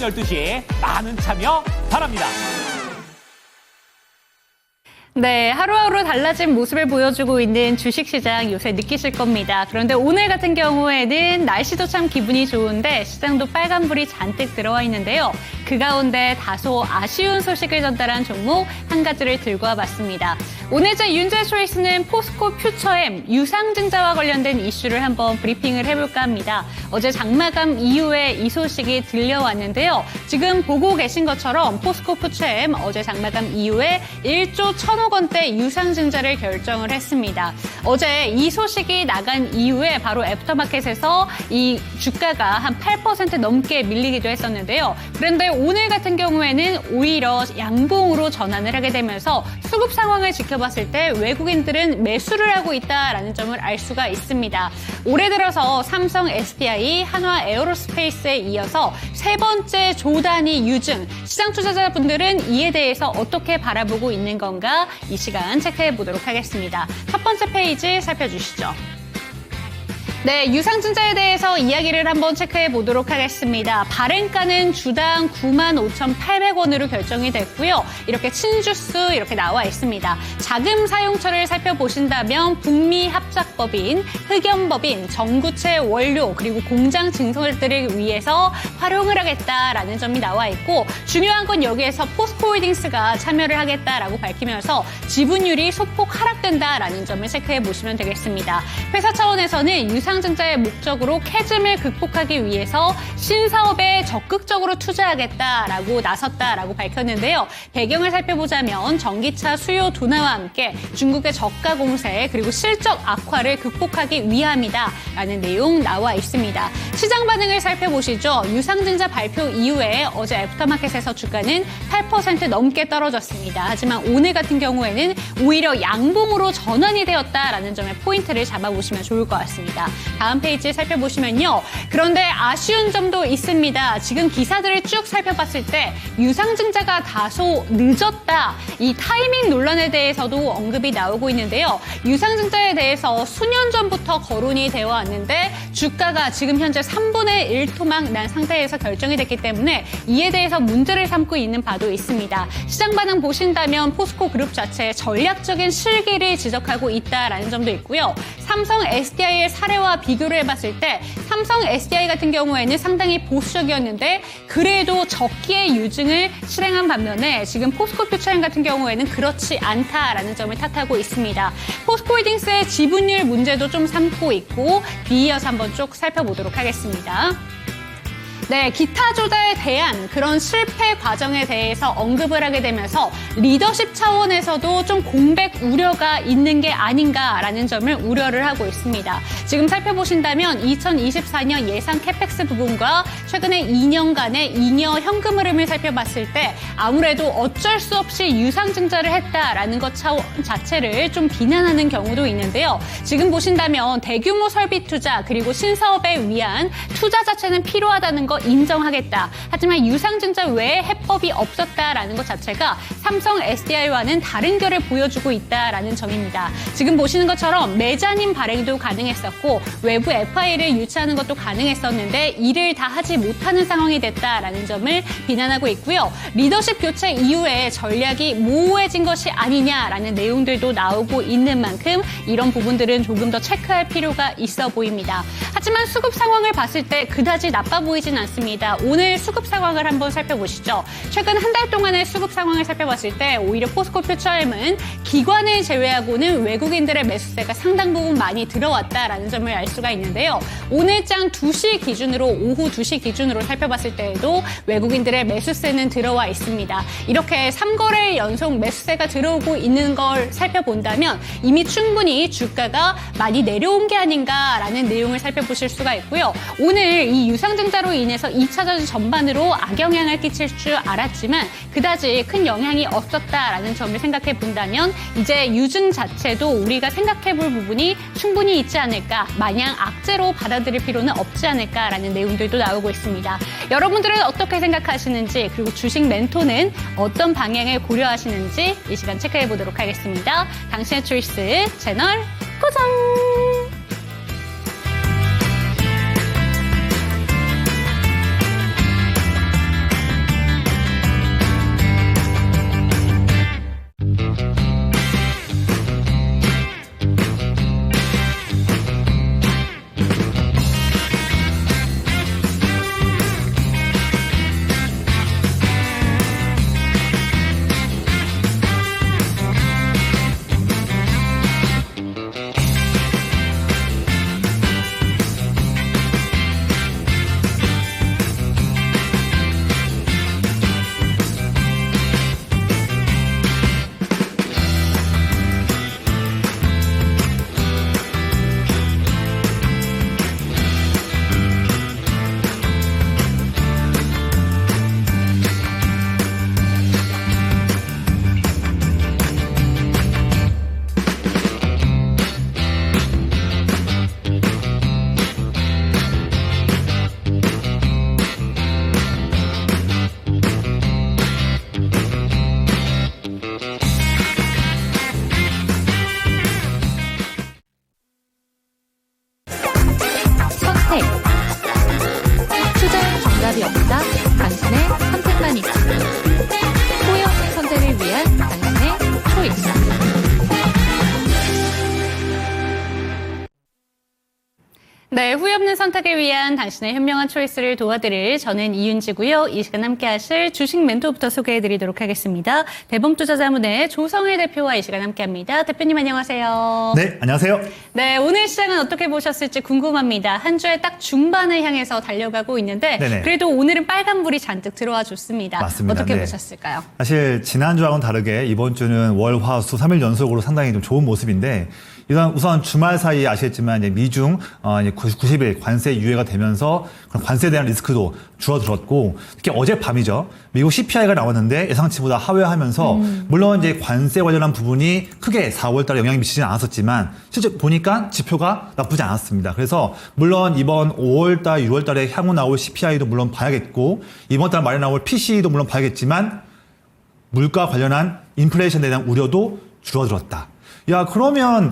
12시 많은 참여 바랍니다. 네, 하루하루 달라진 모습을 보여주고 있는 주식시장 요새 느끼실 겁니다. 그런데 오늘 같은 경우에는 날씨도 참 기분이 좋은데 시장도 빨간불이 잔뜩 들어와 있는데요. 그 가운데 다소 아쉬운 소식을 전달한 종목 한 가지를 들고 와봤습니다. 오늘 제 윤재 초이스는 포스코 퓨처엠 유상증자와 관련된 이슈를 한번 브리핑을 해볼까 합니다. 어제 장마감 이후에 이 소식이 들려왔는데요. 지금 보고 계신 것처럼 포스코 퓨처엠 어제 장마감 이후에 1조 1,000억 원대 유상증자를 결정을 했습니다. 어제 이 소식이 나간 이후에 바로 애프터마켓에서 이 주가가 한 8% 넘게 밀리기도 했었는데요. 그런데 오늘 같은 경우에는 오히려 양봉으로 전환을 하게 되면서 수급 상황을 지켜봤을 때 외국인들은 매수를 하고 있다라는 점을 알 수가 있습니다. 올해 들어서 삼성 SDI, 한화 에어로스페이스에 이어서 세 번째 조단위 유증, 시장 투자자분들은 이에 대해서 어떻게 바라보고 있는 건가 이 시간 체크해 보도록 하겠습니다. 첫 번째 페이지 살펴주시죠. 네, 유상증자에 대해서 이야기를 한번 체크해 보도록 하겠습니다. 발행가는 주당 95,800원으로 결정이 됐고요. 이렇게 친주수 이렇게 나와 있습니다. 자금 사용처를 살펴보신다면 북미 합작법인, 흑연법인, 전구체 원료 그리고 공장 증설들을 위해서 활용을 하겠다라는 점이 나와 있고 중요한 건 여기에서 포스코홀딩스가 참여를 하겠다라고 밝히면서 지분율이 소폭 하락된다라는 점을 체크해 보시면 되겠습니다. 회사 차원에서는 유상증자의 목적으로 캐즘을 극복하기 위해서 신사업에 적극적으로 투자하겠다라고 나섰다라고 밝혔는데요. 배경을 살펴보자면 전기차 수요 둔화와 함께 중국의 저가 공세 그리고 실적 악화를 극복하기 위함이다라는 내용 나와 있습니다. 시장 반응을 살펴보시죠. 유상증자 발표 이후에 어제 애프터마켓에서 주가는 8% 넘게 떨어졌습니다. 하지만 오늘 같은 경우에는 오히려 양봉으로 전환이 되었다라는 점에 포인트를 잡아보시면 좋을 것 같습니다. 다음 페이지 살펴보시면요. 그런데 아쉬운 점도 있습니다. 지금 기사들을 쭉 살펴봤을 때 유상증자가 다소 늦었다. 이 타이밍 논란에 대해서도 언급이 나오고 있는데요. 유상증자에 대해서 수년 전부터 거론이 되어 왔는데 주가가 지금 현재 3분의 1 토막 난 상태에서 결정이 됐기 때문에 이에 대해서 문제를 삼고 있는 바도 있습니다. 시장 반응 보신다면 포스코 그룹 자체의 전략적인 실기를 지적하고 있다라는 점도 있고요. 삼성 SDI의 사례와 비교를 해봤을 때 삼성 SDI 같은 경우에는 상당히 보수적이었는데 그래도 적기의 유증을 실행한 반면에 지금 포스코 퓨처엠 같은 경우에는 그렇지 않다라는 점을 탓하고 있습니다. 포스코홀딩스의 지분율 문제도 좀 삼고 있고 뒤이어서 한번 쭉 살펴보도록 하겠습니다. 네, 기타 조달에 대한 그런 실패 과정에 대해서 언급을 하게 되면서 리더십 차원에서도 좀 공백 우려가 있는 게 아닌가라는 점을 우려를 하고 있습니다. 지금 살펴보신다면 2024년 예상 캐펙스 부분과 최근에 2년간의 잉여 현금 흐름을 살펴봤을 때 아무래도 어쩔 수 없이 유상증자를 했다라는 것 자체를 좀 비난하는 경우도 있는데요. 지금 보신다면 대규모 설비 투자 그리고 신사업에 위한 투자 자체는 필요하다는 거 인정하겠다. 하지만 유상증자 외에 해법이 없었다라는 것 자체가 삼성 SDI와는 다른 결을 보여주고 있다라는 점입니다. 지금 보시는 것처럼 메자닌 발행도 가능했었고 외부 FI를 유치하는 것도 가능했었는데 이를 다 하지 못하는 상황이 됐다라는 점을 비난하고 있고요. 리더십 교체 이후에 전략이 모호해진 것이 아니냐라는 내용들도 나오고 있는 만큼 이런 부분들은 조금 더 체크할 필요가 있어 보입니다. 하지만 수급 상황을 봤을 때 그다지 나빠 보이진 않습니다. 오늘 수급 상황을 한번 살펴보시죠. 최근 한 달 동안의 수급 상황을 살펴봤을 때 오히려 포스코 퓨처엠은 기관을 제외하고는 외국인들의 매수세가 상당 부분 많이 들어왔다라는 점을 알 수가 있는데요. 오늘장 2시 기준으로 오후 2시 기준으로 살펴봤을 때에도 외국인들의 매수세는 들어와 있습니다. 이렇게 3거래일 연속 매수세가 들어오고 있는 걸 살펴본다면 이미 충분히 주가가 많이 내려온 게 아닌가라는 내용을 살펴보실 수가 있고요. 오늘 이 유상증자로 인해서 2차전 전반으로 악영향을 끼칠 줄 알았지만 그다지 큰 영향이 없었다라는 점을 생각해 본다면 이제 유증 자체도 우리가 생각해 볼 부분이 충분히 있지 않을까, 마냥 악재로 받아들일 필요는 없지 않을까라는 내용들도 나오고 있습니다. 여러분들은 어떻게 생각하시는지 그리고 주식 멘토는 어떤 방향을 고려하시는지 이 시간 체크해 보도록 하겠습니다. 당신의 초이스 채널 고정! 정답이 없다. 당신의 선택만이다. 후회 없는 선택을 위한 당신의 초이스. 네, 후회 없는 선택을 위한 당신의 현명한 초이스를 도와드릴 저는 이윤지고요. 이 시간 함께 하실 주식 멘토부터 소개해드리도록 하겠습니다. 대범투자자문의 조성일 대표와 이 시간 함께합니다. 대표님 안녕하세요. 네, 안녕하세요. 네, 오늘 시장은 어떻게 보셨을지 궁금합니다. 한 주의 딱 중반을 향해서 달려가고 있는데 네네. 그래도 오늘은 빨간불이 잔뜩 들어와 줬습니다. 맞습니다. 어떻게 네. 보셨을까요? 사실 지난주하고는 다르게 이번 주는 월, 화, 수 3일 연속으로 상당히 좀 좋은 모습인데 우선 주말 사이에 아시겠지만 이제 미중 이제 90일 관세 유예가 되면서 그런 관세에 대한 리스크도 줄어들었고 특히 어젯밤이죠. 미국 CPI가 나왔는데 예상치보다 하회하면서 물론 이제 관세 관련한 부분이 크게 4월 달에 영향이 미치지는 않았었지만 실제 보니까 지표가 나쁘지 않았습니다. 그래서 물론 이번 5월 달, 6월 달에 향후 나올 CPI도 물론 봐야겠고 이번 달 말에 나올 PCE도 물론 봐야겠지만 물가 관련한 인플레이션에 대한 우려도 줄어들었다. 야, 그러면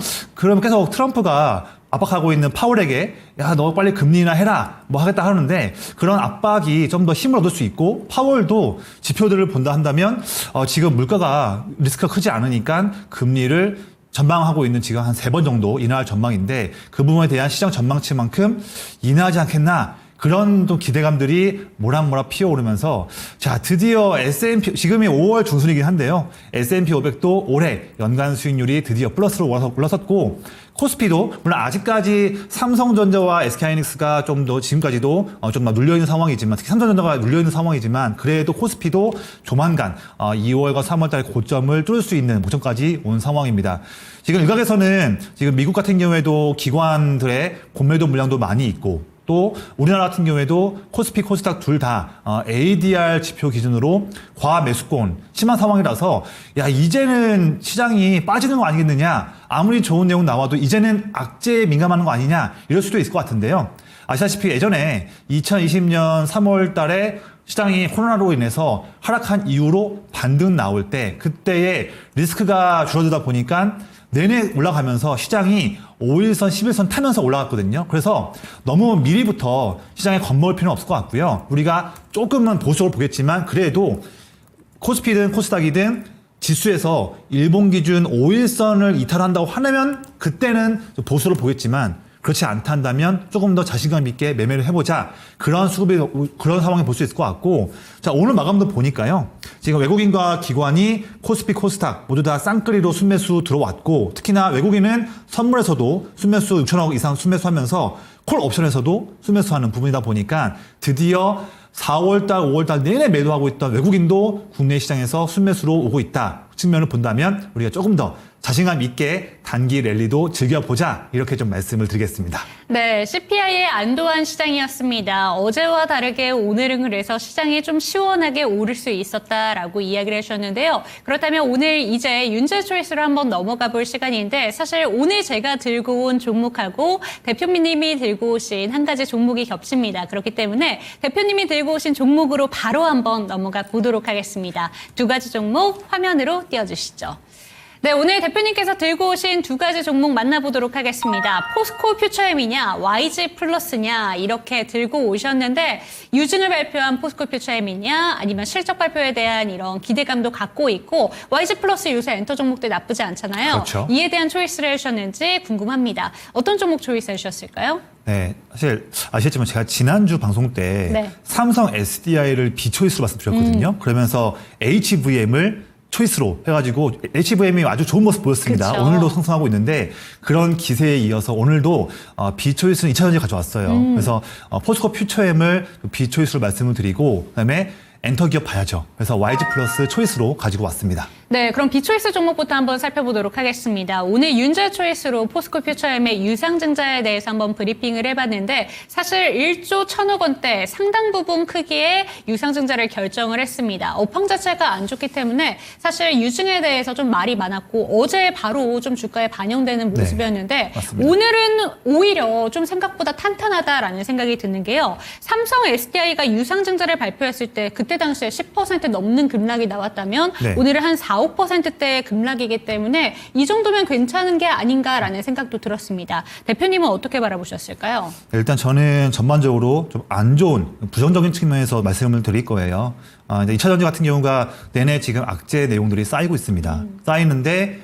계속 트럼프가 압박하고 있는 파월에게 야, 너 빨리 금리나 해라 뭐 하겠다 하는데 그런 압박이 좀 더 힘을 얻을 수 있고 파월도 지표들을 본다 한다면 지금 물가가 리스크가 크지 않으니까 금리를 전망하고 있는 지금 한 3번 정도 인하할 전망인데 그 부분에 대한 시장 전망치만큼 인하하지 않겠나 그런 또 기대감들이 모락모락 피어오르면서 자 드디어 S&P 지금이 5월 중순이긴 한데요. S&P 500도 올해 연간 수익률이 드디어 플러스로 올라섰고 코스피도 물론 아직까지 삼성전자와 SK하이닉스가 좀 더 지금까지도 좀 눌려있는 상황이지만 특히 삼성전자가 눌려있는 상황이지만 그래도 코스피도 조만간 2월과 3월 달 고점을 뚫을 수 있는 고점까지 온 상황입니다. 지금 일각에서는 지금 미국 같은 경우에도 기관들의 공매도 물량도 많이 있고 또 우리나라 같은 경우에도 코스피, 코스닥 둘 다 ADR 지표 기준으로 과매수권 심한 상황이라서 야 이제는 시장이 빠지는 거 아니겠느냐 아무리 좋은 내용 나와도 이제는 악재에 민감한 거 아니냐 이럴 수도 있을 것 같은데요. 아시다시피 예전에 2020년 3월 달에 시장이 코로나로 인해서 하락한 이후로 반등 나올 때 그때의 리스크가 줄어들다 보니까 내내 올라가면서 시장이 5일선, 11선 타면서 올라갔거든요. 그래서 너무 미리부터 시장에 겁먹을 필요는 없을 것 같고요. 우리가 조금은 보수적으로 보겠지만 그래도 코스피든 코스닥이든 지수에서 일본 기준 5일선을 이탈한다고 하면 그때는 보수로 보겠지만 그렇지 않다 한다면 조금 더 자신감 있게 매매를 해보자. 그런 그런 상황을 볼 수 있을 것 같고. 자, 오늘 마감도 보니까요. 지금 외국인과 기관이 코스피, 코스닥 모두 다 쌍끌이로 순매수 들어왔고, 특히나 외국인은 선물에서도 순매수 6천억 이상 순매수하면서 콜 옵션에서도 순매수하는 부분이다 보니까 드디어 4월달, 5월달 내내 매도하고 있던 외국인도 국내 시장에서 순매수로 오고 있다. 측면을 본다면 우리가 조금 더 자신감 있게 단기 랠리도 즐겨보자 이렇게 좀 말씀을 드리겠습니다. 네, CPI의 안도한 시장이었습니다. 어제와 다르게 오늘은 그래서 시장이 좀 시원하게 오를 수 있었다라고 이야기를 해주셨는데요. 그렇다면 오늘 이제 윤재 초이스로 한번 넘어가 볼 시간인데 사실 오늘 제가 들고 온 종목하고 대표님이 들고 오신 한 가지 종목이 겹칩니다. 그렇기 때문에 대표님이 들고 오신 종목으로 바로 한번 넘어가 보도록 하겠습니다. 두 가지 종목 화면으로 띄워주시죠. 네, 오늘 대표님께서 들고 오신 두 가지 종목 만나보도록 하겠습니다. 포스코 퓨처엠이냐, YG 플러스냐 이렇게 들고 오셨는데 유증을 발표한 포스코 퓨처엠이냐 아니면 실적 발표에 대한 이런 기대감도 갖고 있고 YG 플러스 요새 엔터 종목들 나쁘지 않잖아요. 그렇죠. 이에 대한 초이스를 해주셨는지 궁금합니다. 어떤 종목 초이스 해주셨을까요? 네, 사실 아시겠지만 제가 지난주 방송 때 네. 삼성 SDI를 비초이스로 말씀드렸거든요. 그러면서 HVM을 초이스로 해가지고 HVM이 아주 좋은 모습 보였습니다. 그쵸. 오늘도 상승하고 있는데 그런 기세에 이어서 오늘도 비초이스는 2차전지 가져왔어요. 그래서 포스코 퓨처엠을 비초이스로 말씀을 드리고 그다음에 엔터 기업 봐야죠. 그래서 YG 플러스 초이스로 가지고 왔습니다. 네, 그럼 비초이스 종목부터 한번 살펴보도록 하겠습니다. 오늘 윤재 초이스로 포스코 퓨처엠의 유상증자에 대해서 한번 브리핑을 해봤는데 사실 1조 1,000억 원대 상당 부분 크기의 유상증자를 결정을 했습니다. 업황 자체가 안 좋기 때문에 사실 유증에 대해서 좀 말이 많았고 어제 바로 좀 주가에 반영되는 모습이었는데 맞습니다. 오늘은 오히려 좀 생각보다 탄탄하다라는 생각이 드는 게요. 삼성 SDI가 유상증자를 발표했을 때 그때 당시에 10% 넘는 급락이 나왔다면 네. 오늘은 한 4, 4, 5%대 급락이기 때문에 이 정도면 괜찮은 게 아닌가라는 생각도 들었습니다. 대표님은 어떻게 바라보셨을까요? 일단 저는 전반적으로 좀 안 좋은 부정적인 측면에서 말씀을 드릴 거예요. 이제 2차전지 같은 경우가 내내 지금 악재 내용들이 쌓이고 있습니다. 쌓이는데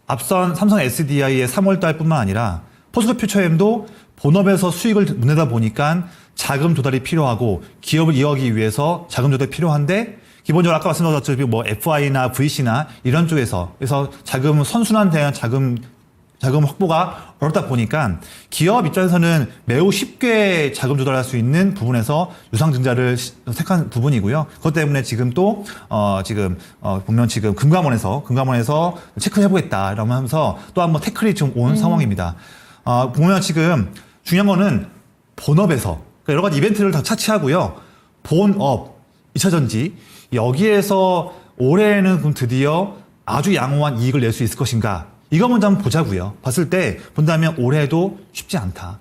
앞선 삼성 SDI의 3월 달뿐만 아니라 포스코 퓨처엠도 본업에서 수익을 내다 보니까 자금 조달이 필요하고 기업을 이어가기 위해서 자금 조달이 필요한데 기본적으로 아까 말씀드렸듯이 뭐 FI나 VC나 이런 쪽에서 그래서 자금 선순환 대한 자금 확보가 어렵다 보니까 기업 입장에서는 매우 쉽게 자금 조달할 수 있는 부분에서 유상증자를 택한 부분이고요. 그것 때문에 지금 또 보면 지금 금감원에서 체크해보겠다라고 하면서 또 한번 태클이 좀 온 상황입니다. 보면 지금 중요한 거는 본업에서 그러니까 여러 가지 이벤트를 다 차치하고요. 본업 2차전지 여기에서 올해는 그럼 드디어 아주 양호한 이익을 낼 수 있을 것인가? 이거 먼저 한번 보자고요. 봤을 때 본다면 올해도 쉽지 않다.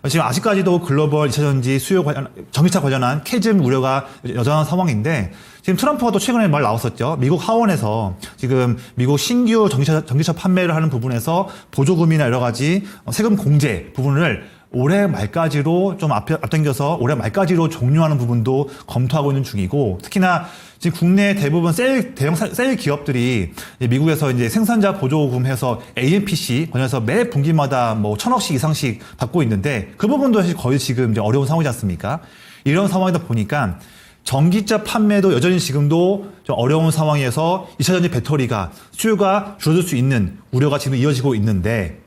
지금 아직까지도 글로벌 2차전지 수요 전기차 관련한 캐즘 우려가 여전한 상황인데 지금 트럼프가 또 최근에 말 나왔었죠. 미국 하원에서 지금 미국 신규 전기차 판매를 하는 부분에서 보조금이나 여러 가지 세금 공제 부분을 올해 말까지로 좀 앞당겨서 올해 말까지로 종료하는 부분도 검토하고 있는 중이고 특히나 지금 국내 대부분 대형 셀 기업들이 미국에서 이제 생산자 보조금 해서 AMPC 관련해서 매 분기마다 뭐 1,000억씩 이상씩 받고 있는데 그 부분도 사실 거의 지금 이제 어려운 상황이지 않습니까? 이런 상황이다 보니까 전기차 판매도 여전히 지금도 좀 어려운 상황에서 2차전지 배터리가 수요가 줄어들 수 있는 우려가 지금 이어지고 있는데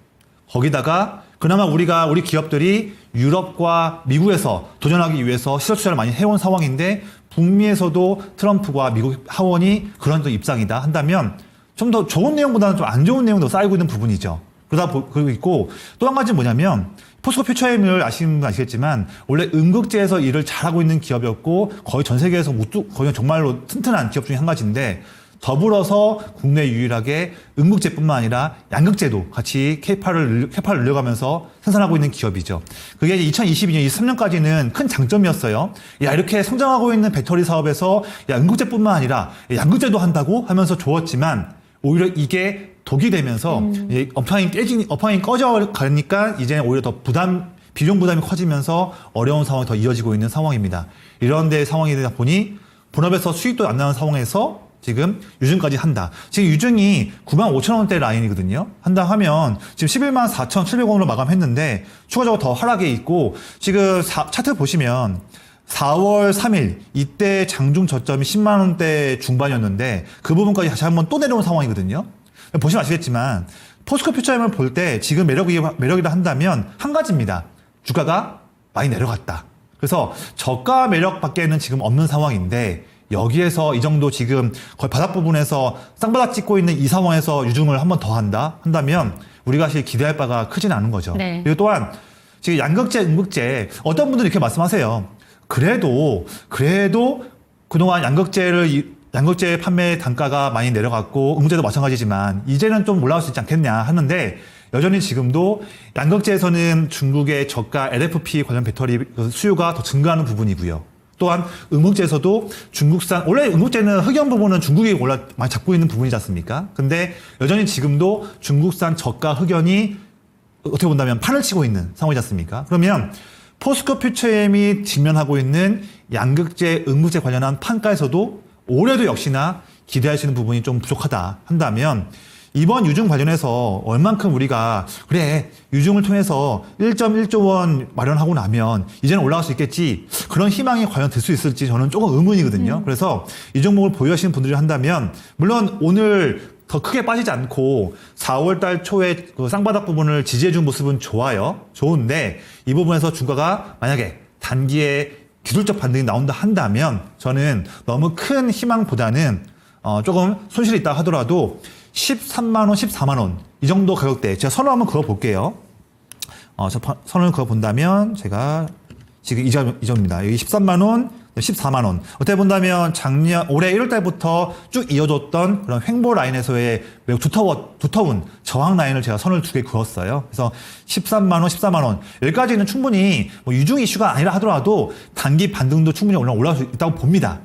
거기다가 그나마 우리 기업들이 유럽과 미국에서 도전하기 위해서 시설 투자를 많이 해온 상황인데 북미에서도 트럼프와 미국 하원이 그런 입장이다 한다면 좀 더 좋은 내용보다는 좀 안 좋은 내용도 쌓이고 있는 부분이죠. 그러고 있고 또 한 가지는 뭐냐면 포스코 퓨처엠을 아시는 분 아시겠지만 원래 음극재에서 일을 잘하고 있는 기업이었고 거의 전 세계에서 거의 정말로 튼튼한 기업 중에 한 가지인데 더불어서 국내 유일하게 음극재뿐만 아니라 양극재도 같이 캐파를 늘려가면서 생산하고 있는 기업이죠. 그게 2022년, 23년까지는 큰 장점이었어요. 야, 이렇게 성장하고 있는 배터리 사업에서 야, 음극재뿐만 아니라 양극재도 한다고 하면서 좋았지만 오히려 이게 독이 되면서 업황이 꺼져 가니까 이제 오히려 더 비용 부담이 커지면서 어려운 상황이 더 이어지고 있는 상황입니다. 이런 데 상황이 되다 보니 본업에서 수익도 안 나는 상황에서 지금 유증까지 한다. 지금 유증이 95,000원대 라인이거든요. 한다 하면 지금 114,700원으로 마감했는데 추가적으로 더 하락에 있고 지금 차트 보시면 4월 3일 이때 장중 저점이 10만 원대 중반이었는데 그 부분까지 다시 한번 또 내려온 상황이거든요. 보시면 아시겠지만 포스코 퓨처엠을 볼 때 지금 매력이라 한다면 한 가지입니다. 주가가 많이 내려갔다. 그래서 저가 매력밖에는 지금 없는 상황인데 여기에서 이 정도 지금 거의 바닥 부분에서 쌍바닥 찍고 있는 이 상황에서 유증을 한 번 더 한다면 우리가 사실 기대할 바가 크진 않은 거죠. 네. 그리고 또한 지금 양극재, 음극재 어떤 분들이 이렇게 말씀하세요. 그래도 그동안 양극재 판매 단가가 많이 내려갔고 음극재도 마찬가지지만 이제는 좀 올라올 수 있지 않겠냐 하는데 여전히 지금도 양극재에서는 중국의 저가 LFP 관련 배터리 수요가 더 증가하는 부분이고요. 또한 음극재에서도 중국산 원래 음극재는 흑연 부분은 중국이 많이 잡고 있는 부분이지 않습니까? 근데 여전히 지금도 중국산 저가 흑연이 어떻게 본다면 판을 치고 있는 상황이지 않습니까? 그러면 포스코 퓨처엠이 직면하고 있는 양극재, 음극재 관련한 판가에서도 올해도 역시나 기대할 수 있는 부분이 좀 부족하다 한다면 이번 유증 관련해서 얼만큼 우리가 그래 유증을 통해서 1.1조 원 마련하고 나면 이제는 올라갈 수 있겠지 그런 희망이 과연 될 수 있을지 저는 조금 의문이거든요. 그래서 이 종목을 보유하시는 분들이 한다면 물론 오늘 더 크게 빠지지 않고 4월 달 초에 그 쌍바닥 부분을 지지해준 모습은 좋은데 이 부분에서 주가가 만약에 단기에 기술적 반등이 나온다 한다면 저는 너무 큰 희망보다는 조금 손실이 있다 하더라도 13만 원, 14만 원 이 정도 가격대 제가 선을 한번 그어볼게요. 선을 그어본다면 제가 지금 이 점입니다. 여기 13만 원, 14만 원. 어떻게 본다면 올해 1월 달부터 쭉 이어졌던 그런 횡보 라인에서의 매우 두터운 저항 라인을 제가 선을 2개 그었어요. 그래서 13만 원, 14만 원. 여기까지는 충분히 뭐 유중 이슈가 아니라 하더라도 단기 반등도 충분히 올라올 수 있다고 봅니다.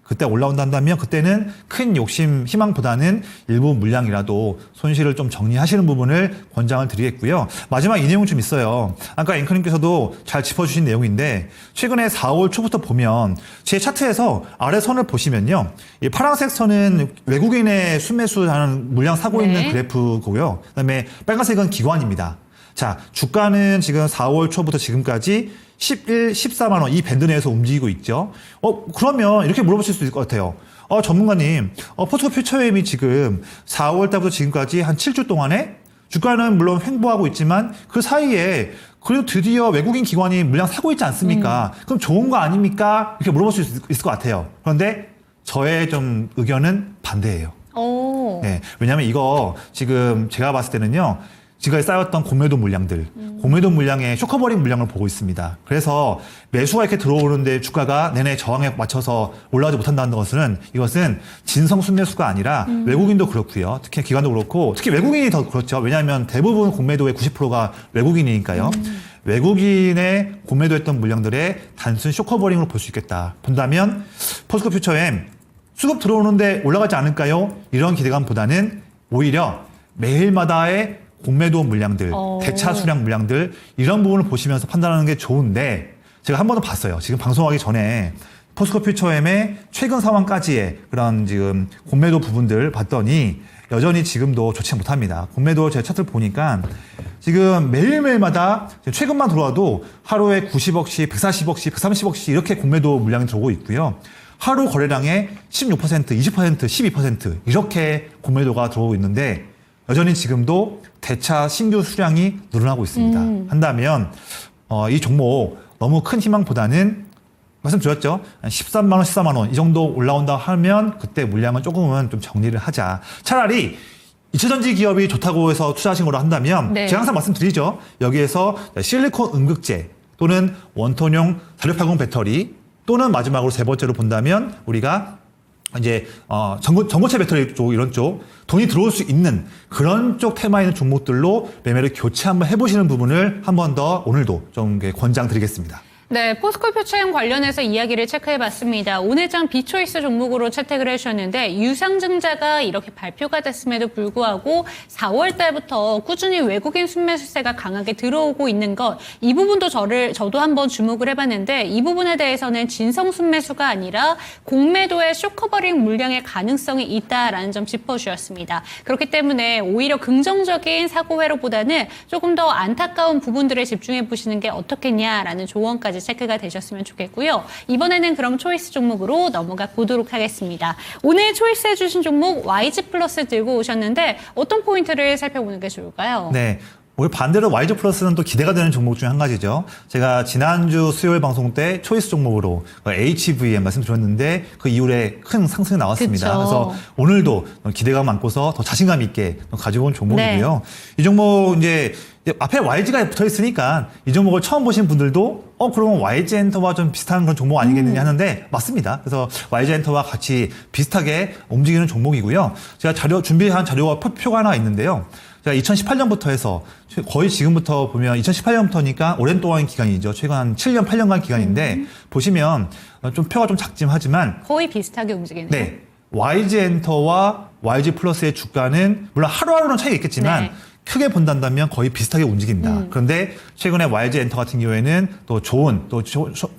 그때 올라온다 한다면 그때는 큰 욕심 희망보다는 일부 물량이라도 손실을 좀 정리하시는 부분을 권장을 드리겠고요. 마지막 이 내용 좀 있어요. 아까 앵커님께서도 잘 짚어주신 내용인데 최근에 4월 초부터 보면 제 차트에서 아래 선을 보시면요. 이 파란색 선은 외국인의 순매수하는 물량 사고 있는 네. 그래프고요. 그다음에 빨간색은 기관입니다. 자, 주가는 지금 4월 초부터 지금까지 11, 14만 원 이 밴드 내에서 움직이고 있죠. 그러면 이렇게 물어보실 수 있을 것 같아요. 전문가님, 포스코 퓨처엠이 지금 4월 달부터 지금까지 한 7주 동안에 주가는 물론 횡보하고 있지만 그 사이에 그래도 드디어 외국인 기관이 물량 사고 있지 않습니까? 그럼 좋은 거 아닙니까? 이렇게 물어볼 수 있을 것 같아요. 그런데 저의 좀 의견은 반대예요. 오. 네, 왜냐하면 이거 지금 제가 봤을 때는요. 지금까지 쌓였던 공매도 물량들, 공매도 물량의 쇼커버링 물량을 보고 있습니다. 그래서 매수가 이렇게 들어오는데 주가가 내내 저항에 맞춰서 올라가지 못한다는 것은 이것은 진성 순매수가 아니라 외국인도 그렇고요. 특히 기관도 그렇고 특히 외국인이 더 그렇죠. 왜냐하면 대부분 공매도의 90%가 외국인이니까요. 외국인의 공매도했던 물량들의 단순 쇼커버링으로 볼 수 있겠다. 본다면 포스코 퓨처엠 수급 들어오는데 올라가지 않을까요? 이런 기대감보다는 오히려 매일마다의 공매도 물량들, 대차 수량 물량들 이런 부분을 보시면서 판단하는 게 좋은데 제가 한 번 더 봤어요. 지금 방송하기 전에 포스코 퓨처엠의 최근 상황까지의 그런 지금 공매도 부분들 봤더니 여전히 지금도 좋지 못합니다. 공매도 제 차트를 보니까 지금 매일매일마다 최근만 들어와도 하루에 90억씩, 140억씩, 130억씩 이렇게 공매도 물량이 들어오고 있고요. 하루 거래량의 16%, 20%, 12% 이렇게 공매도가 들어오고 있는데 여전히 지금도 대차 신규 수량이 늘어나고 있습니다. 한다면 이 종목 너무 큰 희망보다는 말씀드렸죠. 13만 원, 14만 원 이 정도 올라온다 하면 그때 물량은 조금은 좀 정리를 하자. 차라리 2차전지 기업이 좋다고 해서 투자하신 거로 한다면 네. 제가 항상 말씀드리죠. 여기에서 실리콘 음극재 또는 원톤용 자력파공 배터리 또는 마지막으로 세 번째로 본다면 우리가 이제 전고체 배터리 쪽 이런 쪽 돈이 들어올 수 있는 그런 쪽 테마 있는 종목들로 매매를 교체 한번 해보시는 부분을 한 번 더 오늘도 좀 권장드리겠습니다. 네, 포스코 퓨처엠 관련해서 이야기를 체크해봤습니다. 오늘장 비초이스 종목으로 채택을 해주셨는데 유상증자가 이렇게 발표가 됐음에도 불구하고 4월 달부터 꾸준히 외국인 순매수세가 강하게 들어오고 있는 것, 이 부분도 저도 한번 주목을 해봤는데 이 부분에 대해서는 진성 순매수가 아니라 공매도의 쇼커버링 물량의 가능성이 있다라는 점 짚어주셨습니다. 그렇기 때문에 오히려 긍정적인 사고회로보다는 조금 더 안타까운 부분들에 집중해 보시는 게 어떻겠냐라는 조언까지 체크가 되셨으면 좋겠고요. 이번에는 그럼 초이스 종목으로 넘어가 보도록 하겠습니다. 오늘 초이스 해주신 종목 YG 플러스 들고 오셨는데 어떤 포인트를 살펴보는 게 좋을까요? 네. 오히려 반대로 YG 플러스는 또 기대가 되는 종목 중 한 가지죠. 제가 지난주 수요일 방송 때 초이스 종목으로 HVM 말씀드렸는데 그 이후에 큰 상승이 나왔습니다. 그쵸. 그래서 오늘도 기대가 많고서 더 자신감 있게 가지고 온 종목이고요. 네. 이 종목 이제 앞에 YG가 붙어 있으니까 이 종목을 처음 보신 분들도 그러면 YG 엔터와 좀 비슷한 그런 종목 아니겠느냐 하는데 맞습니다. 그래서 YG 엔터와 같이 비슷하게 움직이는 종목이고요. 제가 준비한 자료와 표가 하나 있는데요. 제가 2018년부터 해서 거의 지금부터 보면 2018년부터니까 오랜 동안 기간이죠. 최근 한 7년, 8년간 기간인데 보시면 좀 표가 좀 작긴 하지만 거의 비슷하게 움직이네요. 네. YG 엔터와 YG 플러스의 주가는 물론 하루하루는 차이가 있겠지만 네. 크게 본다면 거의 비슷하게 움직인다. 그런데 최근에 YG 엔터 같은 경우에는 또 좋은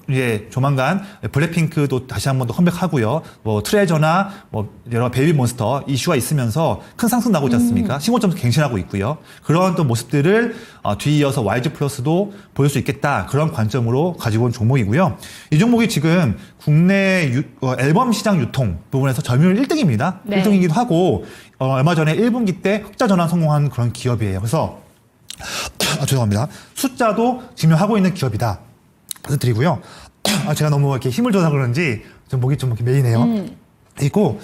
이제 조만간 블랙핑크도 다시 한번 더 컴백하고요. 뭐 트레저나 뭐 여러 베이비 몬스터 이슈가 있으면서 큰 상승 나고 있지 않습니까? 신고점 갱신하고 있고요. 그런 또 모습들을 뒤이어서 YG 플러스도 보일 수 있겠다. 그런 관점으로 가지고 온 종목이고요. 이 종목이 지금 국내 앨범 시장 유통 부분에서 점유율 1등입니다. 네. 1등이기도 하고 얼마 전에 1분기 때 흑자 전환 성공한 그런 기업이에요. 그래서 죄송합니다. 숫자도 증명하고 있는 기업이다. 그래서 드리고요. 제가 너무 이렇게 힘을 줘서 그런지 좀 목이 좀 이렇게 메이네요. 있고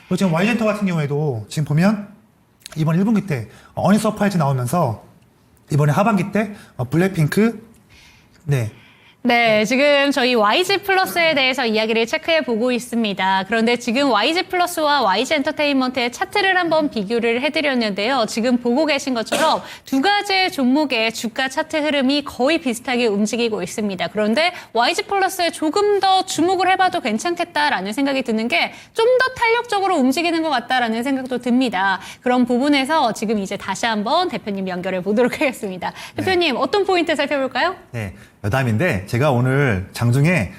그리고 지금 YG엔터 같은 경우에도 지금 보면 이번 1분기 때 어닝 서프라이즈 나오면서 이번에 하반기 때 블랙핑크 네. 네, 지금 저희 YG 플러스에 대해서 이야기를 체크해 보고 있습니다. 그런데 지금 YG 플러스와 YG 엔터테인먼트의 차트를 한번 비교를 해드렸는데요. 지금 보고 계신 것처럼 두 가지의 종목의 주가 차트 흐름이 거의 비슷하게 움직이고 있습니다. 그런데 YG 플러스에 조금 더 주목을 해봐도 괜찮겠다라는 생각이 드는 게 좀 더 탄력적으로 움직이는 것 같다라는 생각도 듭니다. 그런 부분에서 지금 이제 다시 한번 대표님 연결해 보도록 하겠습니다. 대표님, 어떤 포인트 살펴볼까요? 네, 여담인데 제가 오늘 장중에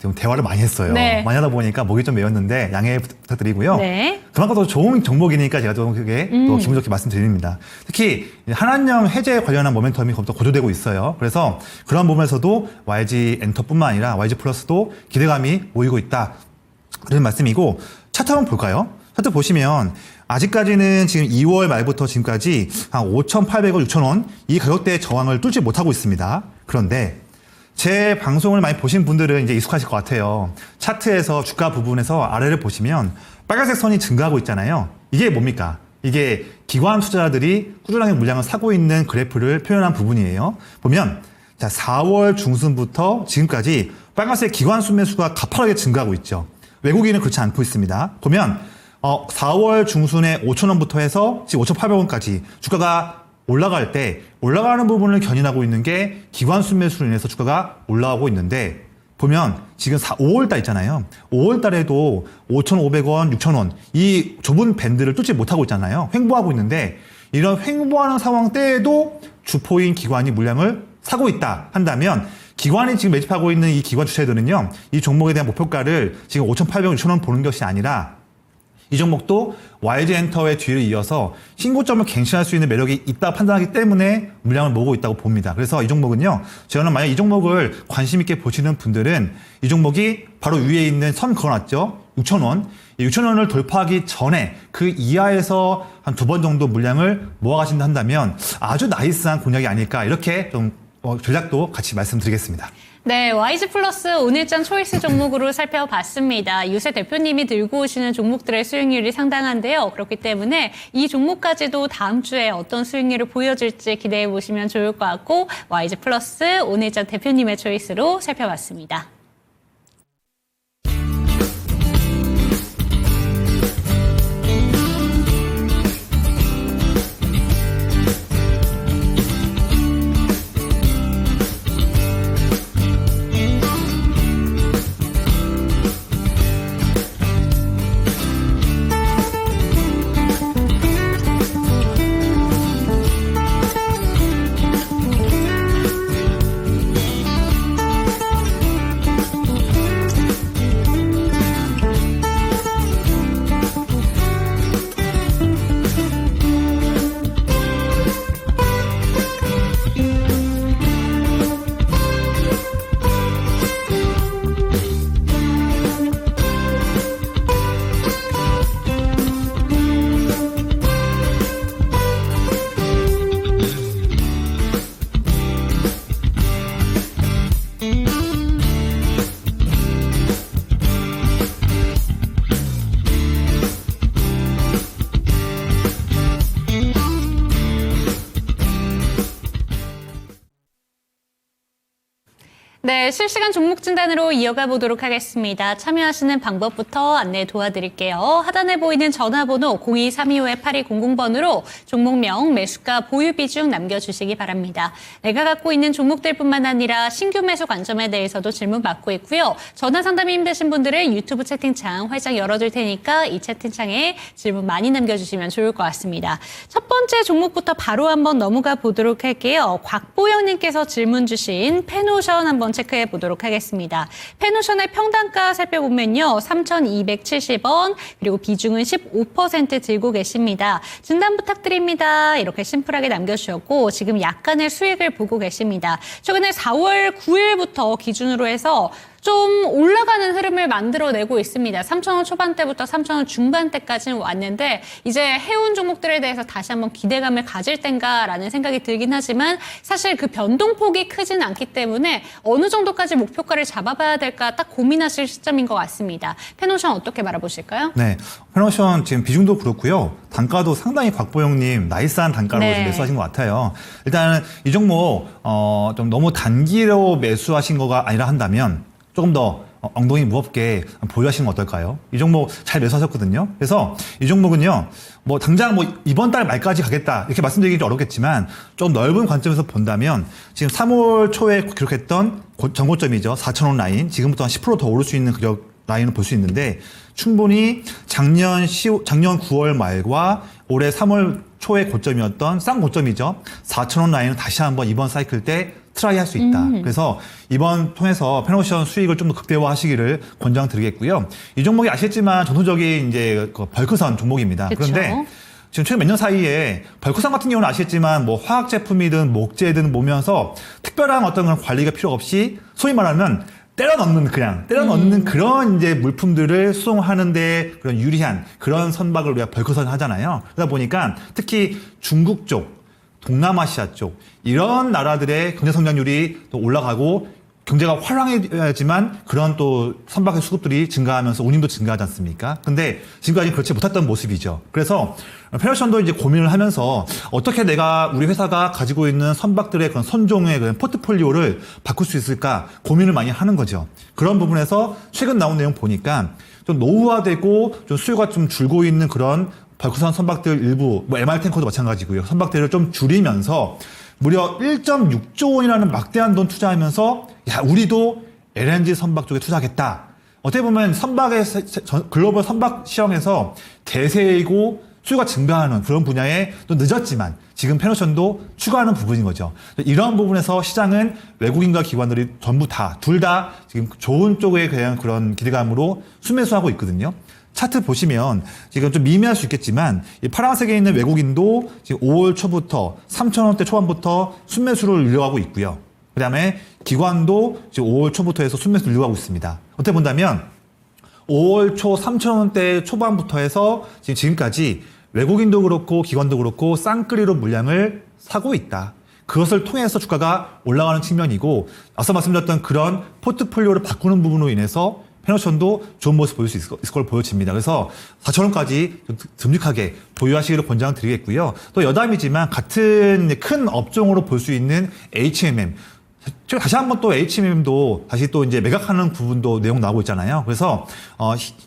좀 대화를 많이 했어요. 네. 많이 하다 보니까 목이 좀 메었는데 양해 부탁드리고요. 네. 그만큼 더 좋은 종목이니까 제가 좀 그게 또 기분 좋게 말씀드립니다. 특히 한한령 해제 관련한 모멘텀이 더 고조되고 있어요. 그래서 그런 부분에서도 YG 엔터뿐만 아니라 YG 플러스도 기대감이 모이고 있다. 그런 말씀이고 차트 한번 볼까요? 차트 보시면 아직까지는 지금 2월 말부터 지금까지 한 5,800원, 6,000원 이 가격대의 저항을 뚫지 못하고 있습니다. 그런데 제 방송을 많이 보신 분들은 이제 익숙하실 것 같아요. 차트에서 주가 부분에서 아래를 보시면 빨간색 선이 증가하고 있잖아요. 이게 뭡니까? 이게 기관 투자자들이 꾸준하게 물량을 사고 있는 그래프를 표현한 부분이에요. 보면 자 4월 중순부터 지금까지 빨간색 기관 순매수가 가파르게 증가하고 있죠. 외국인은 그렇지 않고 있습니다. 보면 4월 중순에 5,000원부터 해서 지금 5,800원까지 주가가 올라갈 때 올라가는 부분을 견인하고 있는 게 기관 순매수로 인해서 주가가 올라가고 있는데 보면 지금 5월 달 있잖아요. 5월 달에도 5,500원, 6,000원 이 좁은 밴드를 뚫지 못하고 있잖아요. 횡보하고 있는데 이런 횡보하는 상황 때에도 주포인 기관이 물량을 사고 있다 한다면 기관이 지금 매집하고 있는 이 기관 주체들은요. 이 종목에 대한 목표가를 지금 5,800원, 6,000원 보는 것이 아니라 이 종목도 YG 엔터의 뒤를 이어서 신고점을 갱신할 수 있는 매력이 있다 판단하기 때문에 물량을 모으고 있다고 봅니다. 그래서 이 종목은요. 저는 만약 이 종목을 관심 있게 보시는 분들은 이 종목이 바로 위에 있는 선 그어놨죠. 6,000원. 이 6,000원을 돌파하기 전에 그 이하에서 한 2번 정도 물량을 모아가신다 한다면 아주 나이스한 공략이 아닐까 이렇게 좀 전략도 같이 말씀드리겠습니다. 네, YG 플러스 오늘장 초이스 종목으로 살펴봤습니다. 요새 대표님이 들고 오시는 종목들의 수익률이 상당한데요. 그렇기 때문에 이 종목까지도 다음 주에 어떤 수익률을 보여줄지 기대해 보시면 좋을 것 같고 YG 플러스 오늘장 대표님의 초이스로 살펴봤습니다. 네, 실시간 종목 진단으로 이어가 보도록 하겠습니다. 참여하시는 방법부터 안내 도와드릴게요. 하단에 보이는 전화번호 0232-8200번으로 종목명, 매수가, 보유 비중 남겨주시기 바랍니다. 내가 갖고 있는 종목들뿐만 아니라 신규 매수 관점에 대해서도 질문 받고 있고요. 전화 상담이 힘드신 분들은 유튜브 채팅창 활짝 열어둘 테니까 이 채팅창에 질문 많이 남겨주시면 좋을 것 같습니다. 첫 번째 종목부터 바로 한번 넘어가 보도록 할게요. 곽보영님께서 질문 주신 페노션 한번 체크해 보도록 하겠습니다. 페노션의 평단가 살펴보면요. 3,270원 그리고 비중은 15% 들고 계십니다. 진단 부탁드립니다. 이렇게 심플하게 남겨주셨고 지금 약간의 수익을 보고 계십니다. 최근에 4월 9일부터 기준으로 해서 좀 올라가는 흐름을 만들어내고 있습니다. 3,000원 초반대부터 3,000원 중반대까지는 왔는데 이제 해운 종목들에 대해서 다시 한번 기대감을 가질 땐가라는 생각이 들긴 하지만 사실 그 변동폭이 크진 않기 때문에 어느 정도까지 목표가를 잡아봐야 될까 딱 고민하실 시점인 것 같습니다. 페노션 어떻게 바라보실까요? 네, 페노션 지금 비중도 그렇고요. 단가도 상당히 곽보영님 나이스한 단가로 네. 지금 매수하신 것 같아요. 일단은 이 종목 좀 너무 단기로 매수하신 거가 아니라 한다면 조금 더 엉덩이 무겁게 보유하시는 건 어떨까요? 이 종목 잘 매수하셨거든요. 그래서 이 종목은요, 뭐 당장 뭐 이번 달 말까지 가겠다 이렇게 말씀드리기 좀 어렵겠지만 좀 넓은 관점에서 본다면 지금 3월 초에 기록했던 전고점이죠. 4,000원 라인, 지금부터 한 10% 더 오를 수 있는 그 라인을 볼 수 있는데 충분히 작년 9월 말과 올해 3월 초의 고점이었던 쌍고점이죠. 4,000원 라인을 다시 한번 이번 사이클 때 트라이 할 수 있다. 그래서 이번 통해서 페노션 수익을 좀 더 극대화하시기를 권장드리겠고요. 이 종목이 아시겠지만 전통적인 이제 그 벌크선 종목입니다. 그쵸. 그런데 지금 최근 몇 년 사이에 벌크선 같은 경우는 아시겠지만 뭐 화학 제품이든 목재든 보면서 특별한 어떤 그런 관리가 필요 없이 소위 말하는 때려 넣는 그런 이제 물품들을 수송하는데 그런 유리한 그런 선박을 우리가 벌크선 하잖아요. 그러다 보니까 특히 중국 쪽, 동남아시아 쪽 이런 나라들의 경제 성장률이 또 올라가고 경제가 활황해야지만 그런 또 선박의 수급들이 증가하면서 운임도 증가하지 않습니까? 근데 지금까지 그렇지 못했던 모습이죠. 그래서 페노션도 이제 고민을 하면서 어떻게 내가 우리 회사가 가지고 있는 선박들의 그런 선종의 그런 포트폴리오를 바꿀 수 있을까 고민을 많이 하는 거죠. 그런 부분에서 최근 나온 내용 보니까 좀 노후화되고 좀 수요가 좀 줄고 있는 그런 벌크선 선박들 일부, 뭐 MR 탱커도 마찬가지고요. 선박들을 좀 줄이면서 무려 1.6조 원이라는 막대한 돈 투자하면서 야 우리도 LNG 선박 쪽에 투자하겠다. 어떻게 보면 선박의 글로벌 선박 시장에서 대세이고 수요가 증가하는 그런 분야에 또 늦었지만 지금 페노션도 추가하는 부분인 거죠. 이런 부분에서 시장은 외국인과 기관들이 전부 둘 다 지금 좋은 쪽에 대한 그런 기대감으로 순매수하고 있거든요. 차트 보시면 지금 좀 미미할 수 있겠지만 이 파란색에 있는 외국인도 지금 5월 초부터 3,000원대 초반부터 순매수를 늘려가고 있고요. 그다음에 기관도 지금 5월 초부터 해서 순매수를 늘려가고 있습니다. 어떻게 본다면 5월 초 3,000원대 초반부터 해서 지금까지 외국인도 그렇고 기관도 그렇고 쌍끌이로 물량을 사고 있다. 그것을 통해서 주가가 올라가는 측면이고 앞서 말씀드렸던 그런 포트폴리오를 바꾸는 부분으로 인해서 페노션도 좋은 모습 보일 수 있을 걸 보여집니다. 그래서 4,000원까지 듬직하게 보유하시기를 권장드리겠고요. 또 여담이지만 같은 큰 업종으로 볼 수 있는 HMM. 다시 한번 또 HMM도 다시 또 이제 매각하는 부분도 내용 나오고 있잖아요. 그래서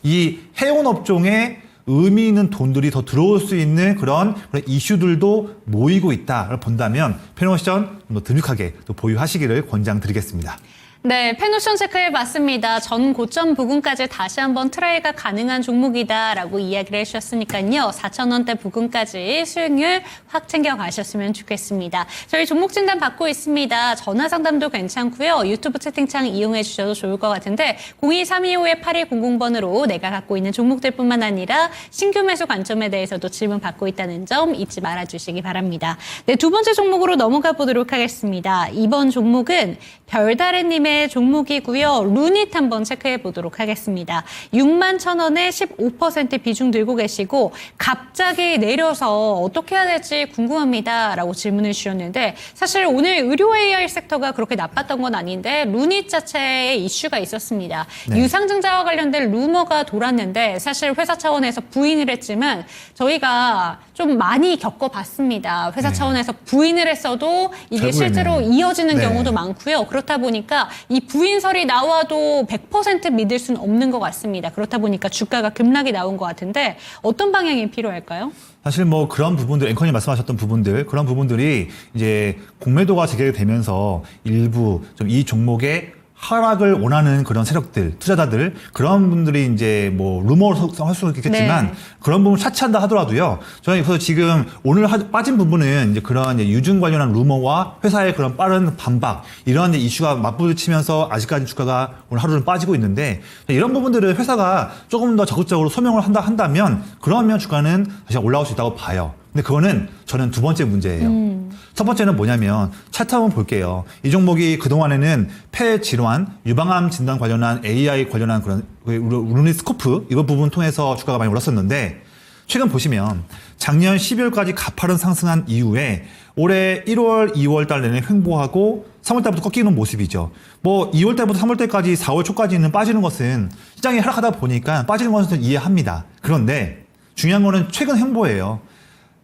이 해운 업종에 의미 있는 돈들이 더 들어올 수 있는 그런 이슈들도 모이고 있다를 본다면 페노션 듬직하게 또 보유하시기를 권장드리겠습니다. 네, 페노션 체크해봤습니다. 전 고점 부근까지 다시 한번 트라이가 가능한 종목이다라고 이야기를 해주셨으니까요. 4,000원대 부근까지 수익률 확 챙겨가셨으면 좋겠습니다. 저희 종목 진단 받고 있습니다. 전화 상담도 괜찮고요. 유튜브 채팅창 이용해 주셔도 좋을 것 같은데 02-325-8200번으로 내가 갖고 있는 종목들뿐만 아니라 신규 매수 관점에 대해서도 질문 받고 있다는 점 잊지 말아주시기 바랍니다. 네, 두 번째 종목으로 넘어가 보도록 하겠습니다. 이번 종목은 별다래님의 종목이고요. 루닛 한번 체크해 보도록 하겠습니다. 61,000원에 15% 비중 들고 계시고 갑자기 내려서 어떻게 해야 될지 궁금합니다. 라고 질문을 주셨는데 사실 오늘 의료 AI 섹터가 그렇게 나빴던 건 아닌데 루닛 자체에 이슈가 있었습니다. 네. 유상증자와 관련된 루머가 돌았는데 사실 회사 차원에서 부인을 했지만 저희가 좀 많이 겪어봤습니다. 회사 차원에서 부인을 했어도 이게 실제로 이어지는 경우도 많고요. 그렇다 보니까 이 부인설이 나와도 100% 믿을 수는 없는 것 같습니다. 그렇다 보니까 주가가 급락이 나온 것 같은데 어떤 방향이 필요할까요? 사실 뭐 그런 부분들, 앵커님 말씀하셨던 부분들, 그런 부분들이 이제 공매도가 재개되면서 일부 좀 이 종목의 하락을 원하는 그런 세력들, 투자자들, 그런 분들이 이제 뭐 루머로 할 수는 있겠지만 그런 부분을 차치한다 하더라도요. 저는 그래서 지금 오늘 빠진 부분은 이제 그런 이제 유증 관련한 루머와 회사의 그런 빠른 반박, 이런 이슈가 맞부딪히면서 아직까지 주가가 오늘 하루는 빠지고 있는데 이런 부분들을 회사가 조금 더 적극적으로 소명을 한다면 그러면 주가는 다시 올라올 수 있다고 봐요. 근데 그거는 저는 두 번째 문제예요. 첫 번째는 뭐냐면 차트 한번 볼게요. 이 종목이 그동안에는 폐 질환, 유방암 진단 관련한 AI 관련한 그런 루니스코프 이거 부분 통해서 주가가 많이 올랐었는데 최근 보시면 작년 12월까지 가파른 상승한 이후에 올해 1월, 2월 달 내내 횡보하고 3월 달부터 꺾이는 모습이죠. 뭐 2월 달부터 3월 달까지 4월 초까지는 빠지는 것은 시장이 하락하다 보니까 빠지는 것은 이해합니다. 그런데 중요한 거는 최근 횡보예요.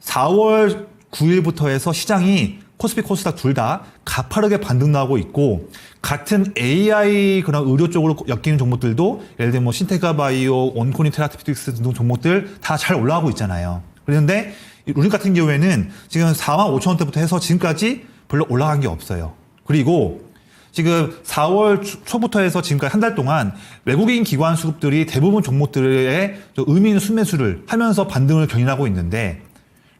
4월 9일부터 해서 시장이 코스피 코스닥 둘 다 가파르게 반등 나오고 있고 같은 AI 그런 의료 쪽으로 엮이는 종목들도 예를 들면 뭐 신테가 바이오, 온코니 테라피틱스 등 종목들 다 잘 올라가고 있잖아요. 그런데 루닉 같은 경우에는 지금 45,000원대부터 해서 지금까지 별로 올라간 게 없어요. 그리고 지금 4월 초부터 해서 지금까지 한 달 동안 외국인 기관 수급들이 대부분 종목들의 의미 있는 순매수를 하면서 반등을 견인하고 있는데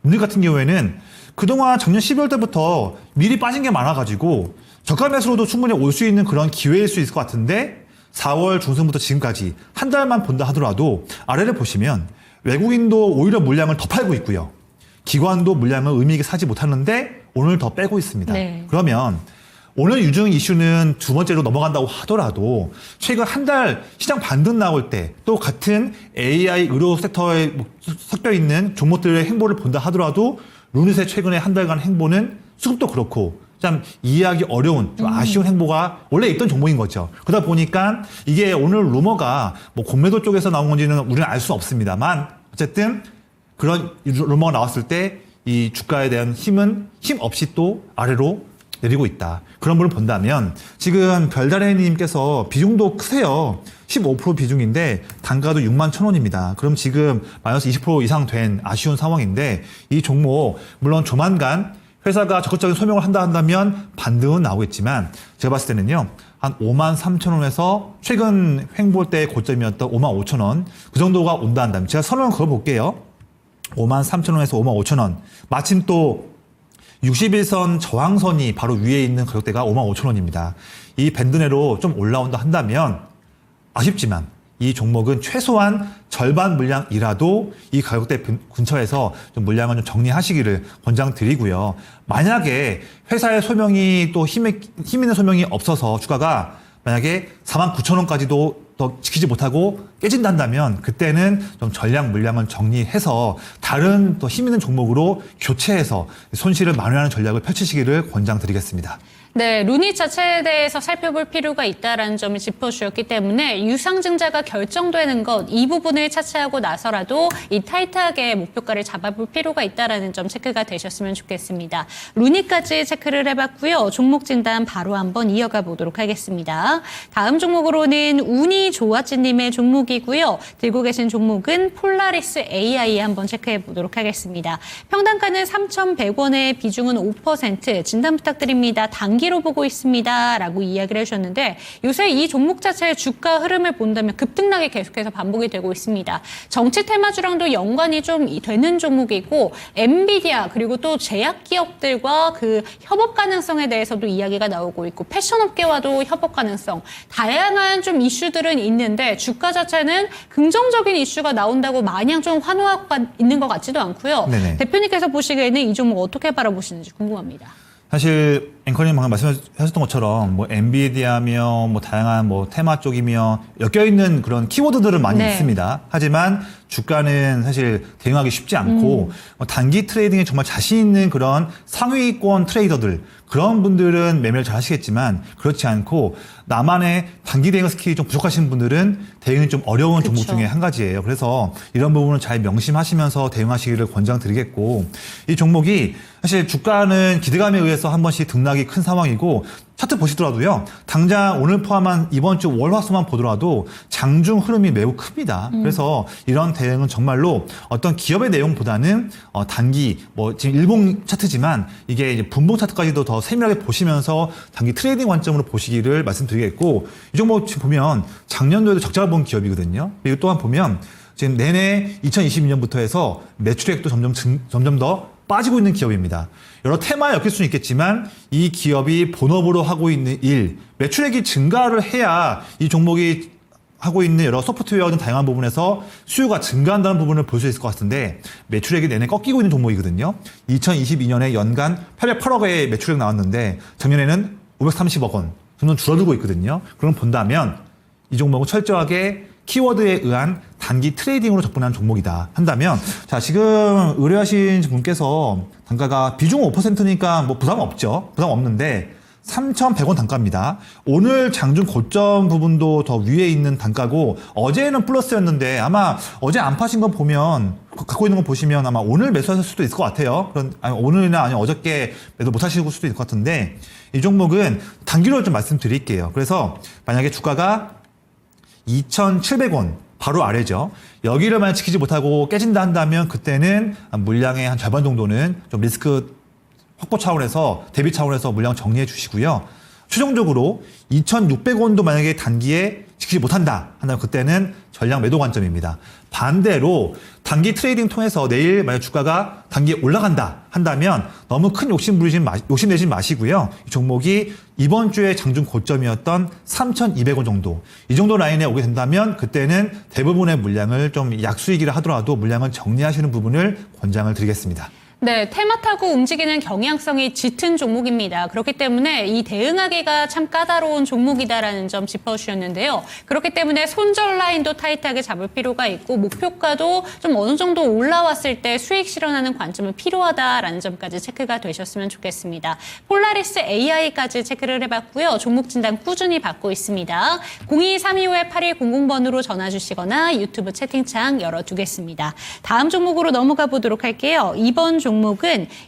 루닉 같은 경우에는 그동안 작년 12월 때부터 미리 빠진 게 많아가지고 저가 매수로도 충분히 올 수 있는 그런 기회일 수 있을 것 같은데 4월 중순부터 지금까지 한 달만 본다 하더라도 아래를 보시면 외국인도 오히려 물량을 더 팔고 있고요. 기관도 물량을 의미 있게 사지 못하는데 오늘 더 빼고 있습니다. 네. 그러면 오늘 유증 이슈는 두 번째로 넘어간다고 하더라도 최근 한 달 시장 반등 나올 때 또 같은 AI 의료 섹터에 섞여 있는 종목들의 행보를 본다 하더라도 루닛의 최근의 한 달간 행보는 수급도 그렇고 참 이해하기 어려운 좀 아쉬운 행보가 원래 있던 종목인 거죠. 그러다 보니까 이게 오늘 루머가 뭐 공매도 쪽에서 나온 건지는 우리는 알 수 없습니다만 어쨌든 그런 루머가 나왔을 때 이 주가에 대한 힘은 힘 없이 또 아래로 내리고 있다. 그런 부분을 본다면 지금 별다래님께서 비중도 크세요. 15% 비중인데 단가도 61,000원입니다. 그럼 지금 마이너스 20% 이상 된 아쉬운 상황인데 이 종목 물론 조만간 회사가 적극적인 소명을 한다면 반등은 나오겠지만 제가 봤을 때는요. 한 53,000원에서 최근 횡보 때 고점이었던 55,000원 그 정도가 온다 한다면 제가 선을 그어볼게요. 53,000원에서 55,000원 마침 또 61선 저항선이 바로 위에 있는 가격대가 55,000원입니다. 이 밴드 내로 좀 올라온다 한다면 아쉽지만 이 종목은 최소한 절반 물량이라도 이 가격대 근처에서 좀 물량을 좀 정리하시기를 권장드리고요. 만약에 회사의 소명이 또 힘 있는 소명이 없어서 주가가 만약에 49,000원까지도 더 지키지 못하고 깨진다면 그때는 좀 전량 물량을 정리해서 다른 또 힘 있는 종목으로 교체해서 손실을 만회하는 전략을 펼치시기를 권장드리겠습니다. 네, 루닛 자체에 대해서 살펴볼 필요가 있다라는 점을 짚어주셨기 때문에 유상증자가 결정되는 것, 이 부분을 차치하고 나서라도 이 타이트하게 목표가를 잡아볼 필요가 있다라는 점 체크가 되셨으면 좋겠습니다. 루닛까지 체크를 해봤고요. 종목 진단 바로 한번 이어가 보도록 하겠습니다. 다음 종목으로는 운이조아찌님의 종목이고요. 들고 계신 종목은 폴라리스 AI 한번 체크해 보도록 하겠습니다. 평단가는 3,100원에 비중은 5%, 진단 부탁드립니다. 단기로 보고 있습니다. 라고 이야기를 해주셨는데 요새 이 종목 자체의 주가 흐름을 본다면 급등락이 계속해서 반복이 되고 있습니다. 정치 테마주랑도 연관이 좀 되는 종목이고 엔비디아 그리고 또 제약기업들과 그 협업 가능성에 대해서도 이야기가 나오고 있고 패션업계와도 협업 가능성 다양한 좀 이슈들은 있는데 주가 자체는 긍정적인 이슈가 나온다고 마냥 좀 환호하고 있는 것 같지도 않고요. 네네. 대표님께서 보시기에는 이 종목 어떻게 바라보시는지 궁금합니다. 사실 앵커님 방금 말씀하셨던 것처럼 뭐 엔비디아며 뭐 다양한 뭐 테마 쪽이며 엮여 있는 그런 키워드들은 많이 네. 있습니다. 하지만 주가는 사실 대응하기 쉽지 않고 뭐 단기 트레이딩에 정말 자신 있는 그런 상위권 트레이더들 그런 분들은 매매를 잘 하시겠지만 그렇지 않고 나만의 단기 대응 스킬이 좀 부족하신 분들은 대응이 좀 어려운 종목 중에 한 가지예요. 그래서 이런 부분을 잘 명심하시면서 대응하시기를 권장드리겠고 이 종목이 사실 주가는 기대감에 의해서 한 번씩 등락이 큰 상황이고 차트 보시더라도요. 당장 오늘 포함한 이번 주 월화수만 보더라도 장중 흐름이 매우 큽니다. 그래서 이런 대응은 정말로 어떤 기업의 내용보다는 단기 뭐 지금 일봉 차트지만 이게 이제 분봉 차트까지도 더 세밀하게 보시면서 단기 트레이딩 관점으로 보시기를 말씀드리겠고 이 종목 지금 보면 작년도에도 적자를 본 기업이거든요. 그리고 또한 보면 지금 내내 2022년부터 해서 매출액도 점점 더 빠지고 있는 기업입니다. 여러 테마에 엮일 수는 있겠지만 이 기업이 본업으로 하고 있는 일, 매출액이 증가를 해야 이 종목이 하고 있는 여러 소프트웨어 등 다양한 부분에서 수요가 증가한다는 부분을 볼 수 있을 것 같은데 매출액이 내내 꺾이고 있는 종목이거든요. 2022년에 연간 808억의 매출액 나왔는데 작년에는 530억 원 점점 줄어들고 있거든요. 그럼 본다면 이 종목은 철저하게 키워드에 의한 단기 트레이딩으로 접근한 종목이다 한다면 자 지금 의뢰하신 분께서 단가가 비중 5%니까 뭐 부담 없죠. 부담 없는데 3,100원 단가입니다. 오늘 장중 고점 부분도 더 위에 있는 단가고 어제는 플러스였는데 아마 어제 안 파신 거 보면 갖고 있는 거 보시면 아마 오늘 매수하실 수도 있을 것 같아요. 그런 아니 오늘이나 아니면 어저께 매도 못 하실 수도 있을 것 같은데 이 종목은 단기로 좀 말씀드릴게요. 그래서 만약에 주가가 2,700원 바로 아래죠. 여기를 만약 지키지 못하고 깨진다 한다면 그때는 물량의 한 절반 정도는 좀 리스크 확보 차원에서 대비 차원에서 물량 정리해 주시고요. 최종적으로 2,600원도 만약에 단기에 지키지 못한다 한다면 그때는 전량 매도 관점입니다. 반대로 단기 트레이딩 통해서 내일 만약 주가가 단기에 올라간다 한다면 너무 큰 욕심내지 마시고요. 이 종목이 이번 주에 장중 고점이었던 3,200원 정도 이 정도 라인에 오게 된다면 그때는 대부분의 물량을 좀 약수익이라 하더라도 물량을 정리하시는 부분을 권장을 드리겠습니다. 네, 테마 타고 움직이는 경향성이 짙은 종목입니다. 그렇기 때문에 이 대응하기가 참 까다로운 종목이다라는 점 짚어주셨는데요. 그렇기 때문에 손절 라인도 타이트하게 잡을 필요가 있고 목표가도 좀 어느 정도 올라왔을 때 수익 실현하는 관점은 필요하다라는 점까지 체크가 되셨으면 좋겠습니다. 폴라리스 AI까지 체크를 해봤고요. 종목 진단 꾸준히 받고 있습니다. 02-325-8100번으로 전화 주시거나 유튜브 채팅창 열어두겠습니다. 다음 종목으로 넘어가 보도록 할게요. 이번 종목은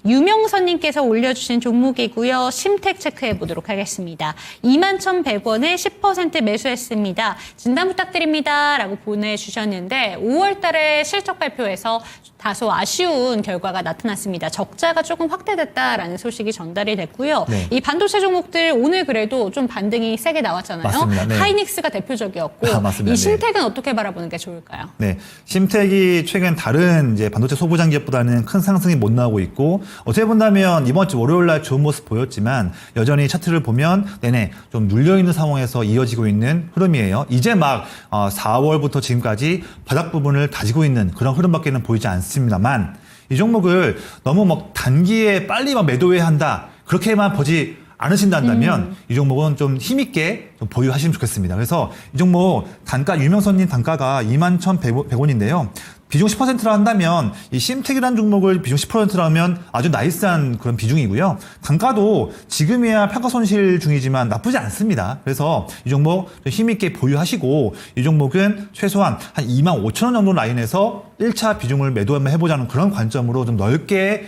유명선님께서 올려주신 종목이고요. 심택 체크해 보도록 하겠습니다. 21,100원에 10% 매수했습니다. 진단 부탁드립니다. 라고 보내주셨는데 5월 달에 실적 발표에서 다소 아쉬운 결과가 나타났습니다. 적자가 조금 확대됐다라는 소식이 전달이 됐고요. 네. 이 반도체 종목들 오늘 그래도 좀 반등이 세게 나왔잖아요. 맞습니다. 네. 하이닉스가 대표적이었고 맞습니다. 이 심택은 어떻게 바라보는 게 좋을까요? 네, 심택이 최근 다른 이제 반도체 소부장 기업보다는 큰 상승이 못 나오고 있고 어떻게 본다면 이번 주 월요일 날 좋은 모습 보였지만 여전히 차트를 보면 내내 좀 눌려 있는 상황에서 이어지고 있는 흐름이에요. 이제 막 4월부터 지금까지 바닥 부분을 다지고 있는 그런 흐름밖에는 보이지 않습니다만 이 종목을 너무 막 단기에 빨리 막 매도해야 한다 그렇게만 보지 않으신다 한다면 이 종목은 좀 힘있게 좀 보유하시면 좋겠습니다. 그래서 이 종목 단가 유명선님 단가가 21,100원인데요. 비중 10%라 한다면 이 심택이라는 종목을 비중 10%라면 아주 나이스한 그런 비중이고요. 단가도 지금이야 평가 손실 중이지만 나쁘지 않습니다. 그래서 이 종목 좀 힘있게 보유하시고 이 종목은 최소한 한 25,000원 정도 라인에서 1차 비중을 매도 한번 해보자는 그런 관점으로 좀 넓게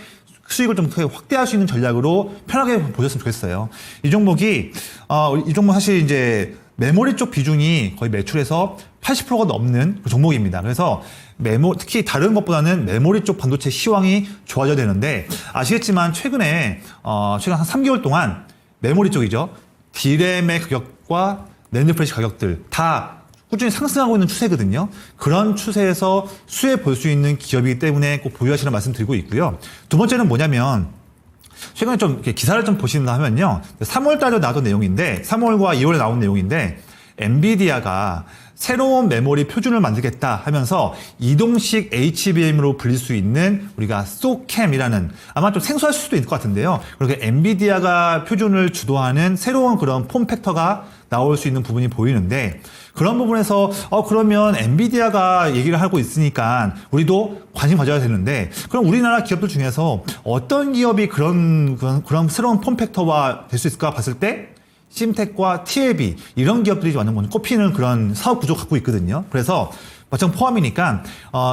수익을 좀 확대할 수 있는 전략으로 편하게 보셨으면 좋겠어요. 이 종목이 이 종목 사실 이제 메모리 쪽 비중이 거의 매출에서 80%가 넘는 그 종목입니다. 그래서 특히 다른 것보다는 메모리 쪽 반도체 시황이 좋아져야 되는데 아시겠지만 최근에 한 3개월 동안 메모리 쪽이죠. D램의 가격과 낸드 플래시 가격들 다 꾸준히 상승하고 있는 추세거든요. 그런 추세에서 수혜 볼 수 있는 기업이기 때문에 꼭 보유하시는 말씀 드리고 있고요. 두 번째는 뭐냐면 최근에 좀 이렇게 기사를 좀 보신다 하면요. 3월 달에 나왔던 내용인데 3월과 2월에 나온 내용인데 엔비디아가 새로운 메모리 표준을 만들겠다 하면서 이동식 HBM으로 불릴 수 있는 우리가 SOCAM이라는 아마 좀 생소할 수도 있을 것 같은데요. 그렇게 엔비디아가 표준을 주도하는 새로운 그런 폼팩터가 나올 수 있는 부분이 보이는데 그런 부분에서 그러면 엔비디아가 얘기를 하고 있으니까 우리도 관심 가져야 되는데 그럼 우리나라 기업들 중에서 어떤 기업이 그런 새로운 폼팩터가 될 수 있을까 봤을 때 심텍과 TLB 이런 기업들이 완전 꼽히는 그런 사업 구조 갖고 있거든요. 그래서 마찬 포함이니까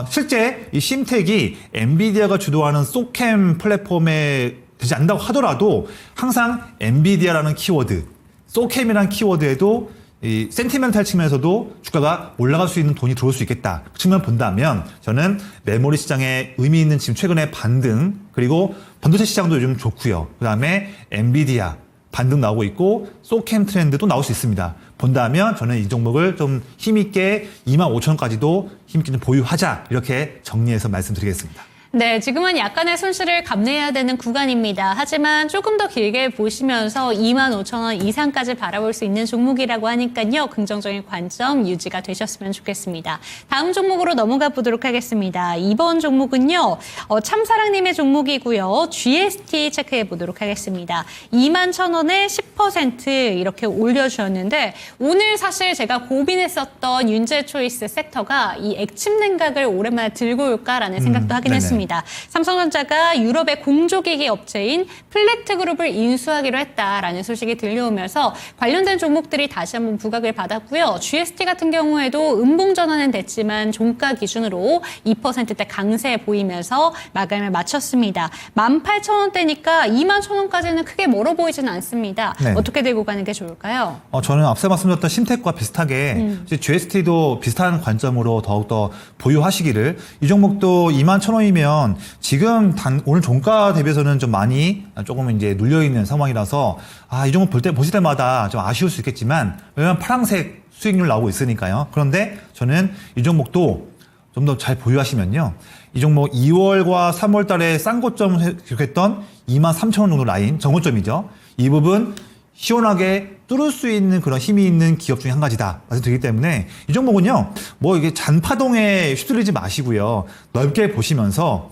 실제 이 심텍이 엔비디아가 주도하는 소캠 플랫폼에 되지 않는다고 하더라도 항상 엔비디아라는 키워드, 소캠이라는 키워드에도 이 센티멘탈 측면에서도 주가가 올라갈 수 있는 돈이 들어올 수 있겠다. 그 측면 본다면 저는 메모리 시장에 의미 있는 지금 최근에 반등 그리고 반도체 시장도 요즘 좋고요. 그다음에 엔비디아 반등 나오고 있고 소캠 트렌드도 나올 수 있습니다. 본다면 저는 이 종목을 좀 힘있게 25,000원까지도 힘있게 좀 보유하자 이렇게 정리해서 말씀드리겠습니다. 네, 지금은 약간의 손실을 감내해야 되는 구간입니다. 하지만 조금 더 길게 보시면서 25,000원 이상까지 바라볼 수 있는 종목이라고 하니까요. 긍정적인 관점 유지가 되셨으면 좋겠습니다. 다음 종목으로 넘어가 보도록 하겠습니다. 이번 종목은요. 참사랑님의 종목이고요. GST 체크해 보도록 하겠습니다. 21,000원에 10% 이렇게 올려주셨는데 오늘 사실 제가 고민했었던 윤제초이스 섹터가 이 액침 냉각을 오랜만에 들고 올까라는 생각도 하긴 네네. 했습니다. 삼성전자가 유럽의 공조기기 업체인 플렉트그룹을 인수하기로 했다라는 소식이 들려오면서 관련된 종목들이 다시 한번 부각을 받았고요. GST 같은 경우에도 음봉 전환은 됐지만 종가 기준으로 2%대 강세 보이면서 마감을 마쳤습니다. 18,000원대니까 21,000원까지는 크게 멀어 보이지는 않습니다. 네. 어떻게 들고 가는 게 좋을까요? 저는 앞서 말씀드렸던 심텍과 비슷하게 GST도 비슷한 관점으로 더욱더 보유하시기를, 이 종목도 21,000원이면 지금 오늘 종가 대비해서는 좀 많이 조금 이제 눌려있는 상황이라서 이 종목 보실 때마다 좀 아쉬울 수 있겠지만, 왜냐면 파란색 수익률 나오고 있으니까요. 그런데 저는 이 종목도 좀 더 잘 보유하시면요. 이 종목 2월과 3월 달에 싼 고점 기록했던 23,000원 정도 라인, 정고점이죠. 이 부분 시원하게 뚫을 수 있는 그런 힘이 있는 기업 중에 한 가지다 말씀드리기 때문에 이 종목은요, 뭐 이게 잔파동에 휩쓸리지 마시고요. 넓게 보시면서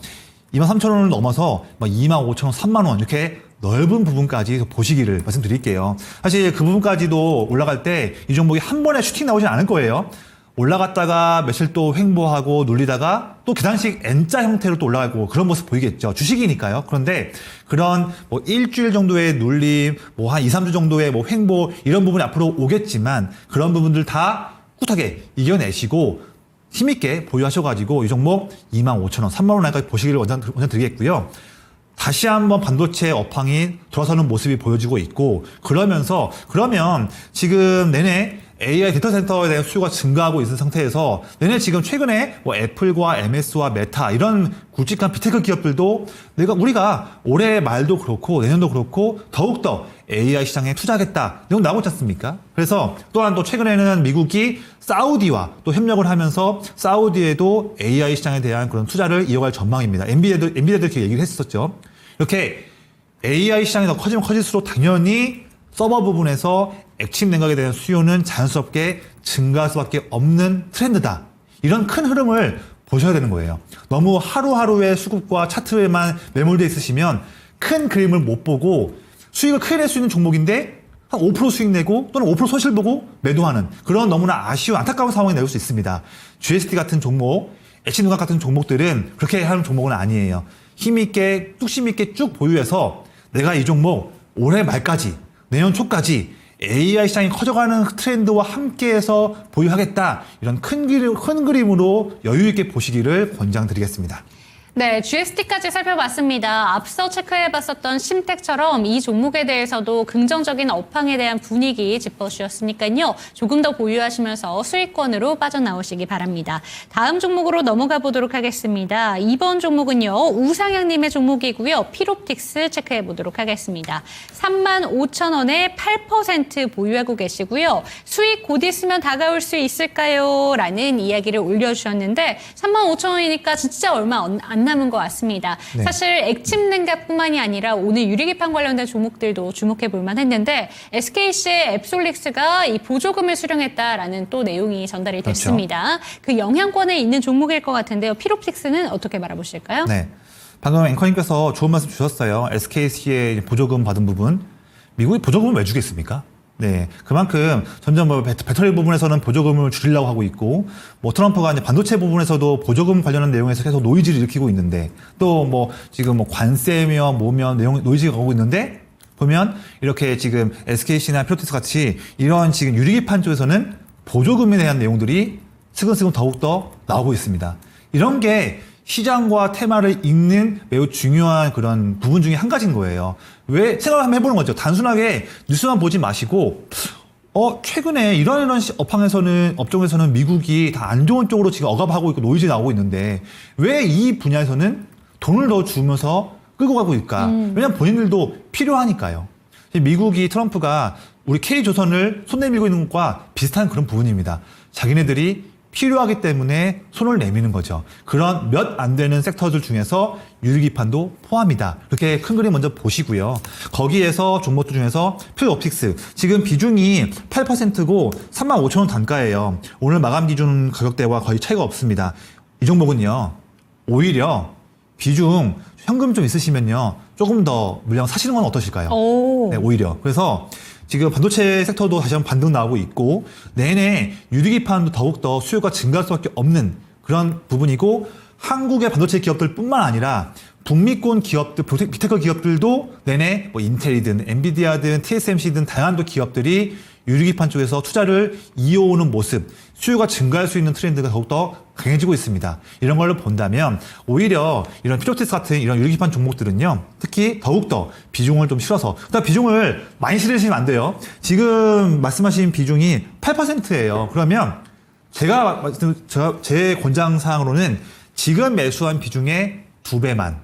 23,000원을 넘어서 25,000원, 30,000원 이렇게 넓은 부분까지 보시기를 말씀드릴게요. 사실 그 부분까지도 올라갈 때 이 종목이 한 번에 슈팅 나오진 않을 거예요. 올라갔다가 며칠 또 횡보하고 눌리다가 또 계단식 N자 형태로 또 올라가고 그런 모습 보이겠죠. 주식이니까요. 그런데 그런 뭐 일주일 정도의 눌림, 뭐 한 2, 3주 정도의 뭐 횡보 이런 부분이 앞으로 오겠지만 그런 부분들 다 꿋하게 이겨내시고 힘있게 보유하셔가지고 이 종목 25,000원, 30,000원 까지 보시기를 원장드리겠고요. 다시 한번 반도체 업황이 돌아서는 모습이 보여지고 있고 그러면 지금 내내 AI 데이터 센터에 대한 수요가 증가하고 있는 상태에서 내내 지금 최근에 뭐 애플과 MS와 메타 이런 굵직한 빅테크 기업들도 우리가 올해 말도 그렇고 내년도 그렇고 더욱더 AI 시장에 투자하겠다 이런 나오고 있지 않습니까? 그래서 또한 또 최근에는 미국이 사우디와 또 협력을 하면서 사우디에도 AI 시장에 대한 그런 투자를 이어갈 전망입니다. 엔비디아도 이렇게 얘기를 했었죠. 이렇게 AI 시장이 더 커지면 커질수록 당연히 서버 부분에서 액침 냉각에 대한 수요는 자연스럽게 증가할 수밖에 없는 트렌드다. 이런 큰 흐름을 보셔야 되는 거예요. 너무 하루하루의 수급과 차트에만 매몰되어 있으시면 큰 그림을 못 보고 수익을 크게 낼 수 있는 종목인데 한 5% 수익 내고 또는 5% 손실 보고 매도하는 그런 너무나 아쉬운 안타까운 상황이 나올 수 있습니다. GST 같은 종목, 액침 냉각 같은 종목들은 그렇게 하는 종목은 아니에요. 힘있게 뚝심있게 쭉 보유해서 내가 이 종목 올해 말까지 내년 초까지 AI 시장이 커져가는 트렌드와 함께해서 보유하겠다. 이런 큰 그림으로 여유 있게 보시기를 권장드리겠습니다. 네, GST까지 살펴봤습니다. 앞서 체크해봤었던 심텍처럼 이 종목에 대해서도 긍정적인 업황에 대한 분위기 짚어주셨으니까요. 조금 더 보유하시면서 수익권으로 빠져나오시기 바랍니다. 다음 종목으로 넘어가 보도록 하겠습니다. 이번 종목은요. 우상향님의 종목이고요. 필옵틱스 체크해보도록 하겠습니다. 35,000원에 8% 보유하고 계시고요. 수익 곧 있으면 다가올 수 있을까요? 라는 이야기를 올려주셨는데 35,000원이니까 진짜 얼마 안 남은 것 같습니다. 네. 사실 액침 냉각뿐만이 아니라 오늘 유리기판 관련된 종목들도 주목해 볼 만했는데 SKC의 앱솔릭스가 이 보조금을 수령했다라는 또 내용이 전달이 됐습니다. 그렇죠. 그 영향권에 있는 종목일 것 같은데요. 필옵틱스는 어떻게 바라보실까요? 네, 방금 앵커님께서 좋은 말씀 주셨어요. SKC의 보조금 받은 부분, 미국이 보조금을 왜 주겠습니까? 네, 그만큼 점점 배터리 부분에서는 보조금을 줄이려고 하고 있고, 뭐 트럼프가 이제 반도체 부분에서도 보조금 관련한 내용에서 계속 노이즈를 일으키고 있는데, 또 뭐 지금 뭐 관세며 뭐며 노이즈가 오고 있는데, 보면 이렇게 지금 SKC나 필옵틱스 같이 이런 지금 유리기판 쪽에서는 보조금에 대한 내용들이 스근스근 더욱더 나오고 있습니다. 이런 게 시장과 테마를 읽는 매우 중요한 그런 부분 중에 한 가지인 거예요. 왜 생각을 한번 해보는 거죠. 단순하게 뉴스만 보지 마시고 최근에 이런 업종에서는 미국이 다 안 좋은 쪽으로 지금 억압하고 있고 노이즈 나오고 있는데 왜 이 분야에서는 돈을 더 주면서 끌고 가고 있을까? 왜냐하면 본인들도 필요하니까요. 미국이 트럼프가 우리 K조선을 손 내밀고 있는 것과 비슷한 그런 부분입니다. 자기네들이 필요하기 때문에 손을 내미는 거죠. 그런 몇 안 되는 섹터들 중에서 유리기판도 포함이다. 이렇게 큰 그림 먼저 보시고요. 거기에서 종목들 중에서 필옵틱스 지금 비중이 8%고 35,000원 단가예요. 오늘 마감 기준 가격대와 거의 차이가 없습니다. 이 종목은요. 오히려 비중 현금 좀 있으시면요. 조금 더 물량 사시는 건 어떠실까요? 네, 오히려. 그래서 지금 반도체 섹터도 다시 한번 반등 나오고 있고 내내 유리기판도 더욱더 수요가 증가할 수밖에 없는 그런 부분이고 한국의 반도체 기업들뿐만 아니라 북미권 기업들, 빅테크 기업들도 내내 뭐 인텔이든 엔비디아든 TSMC든 다양한 또 기업들이 유리기판 쪽에서 투자를 이어오는 모습, 수요가 증가할 수 있는 트렌드가 더욱더 강해지고 있습니다. 이런 걸로 본다면 오히려 이런 필옵틱스 같은 이런 유리기판 종목들은요. 특히 더욱더 비중을 좀 실어서 그다음 비중을 많이 실으시면 안 돼요. 지금 말씀하신 비중이 8%예요. 그러면 제 권장사항으로는 지금 매수한 비중의 2배만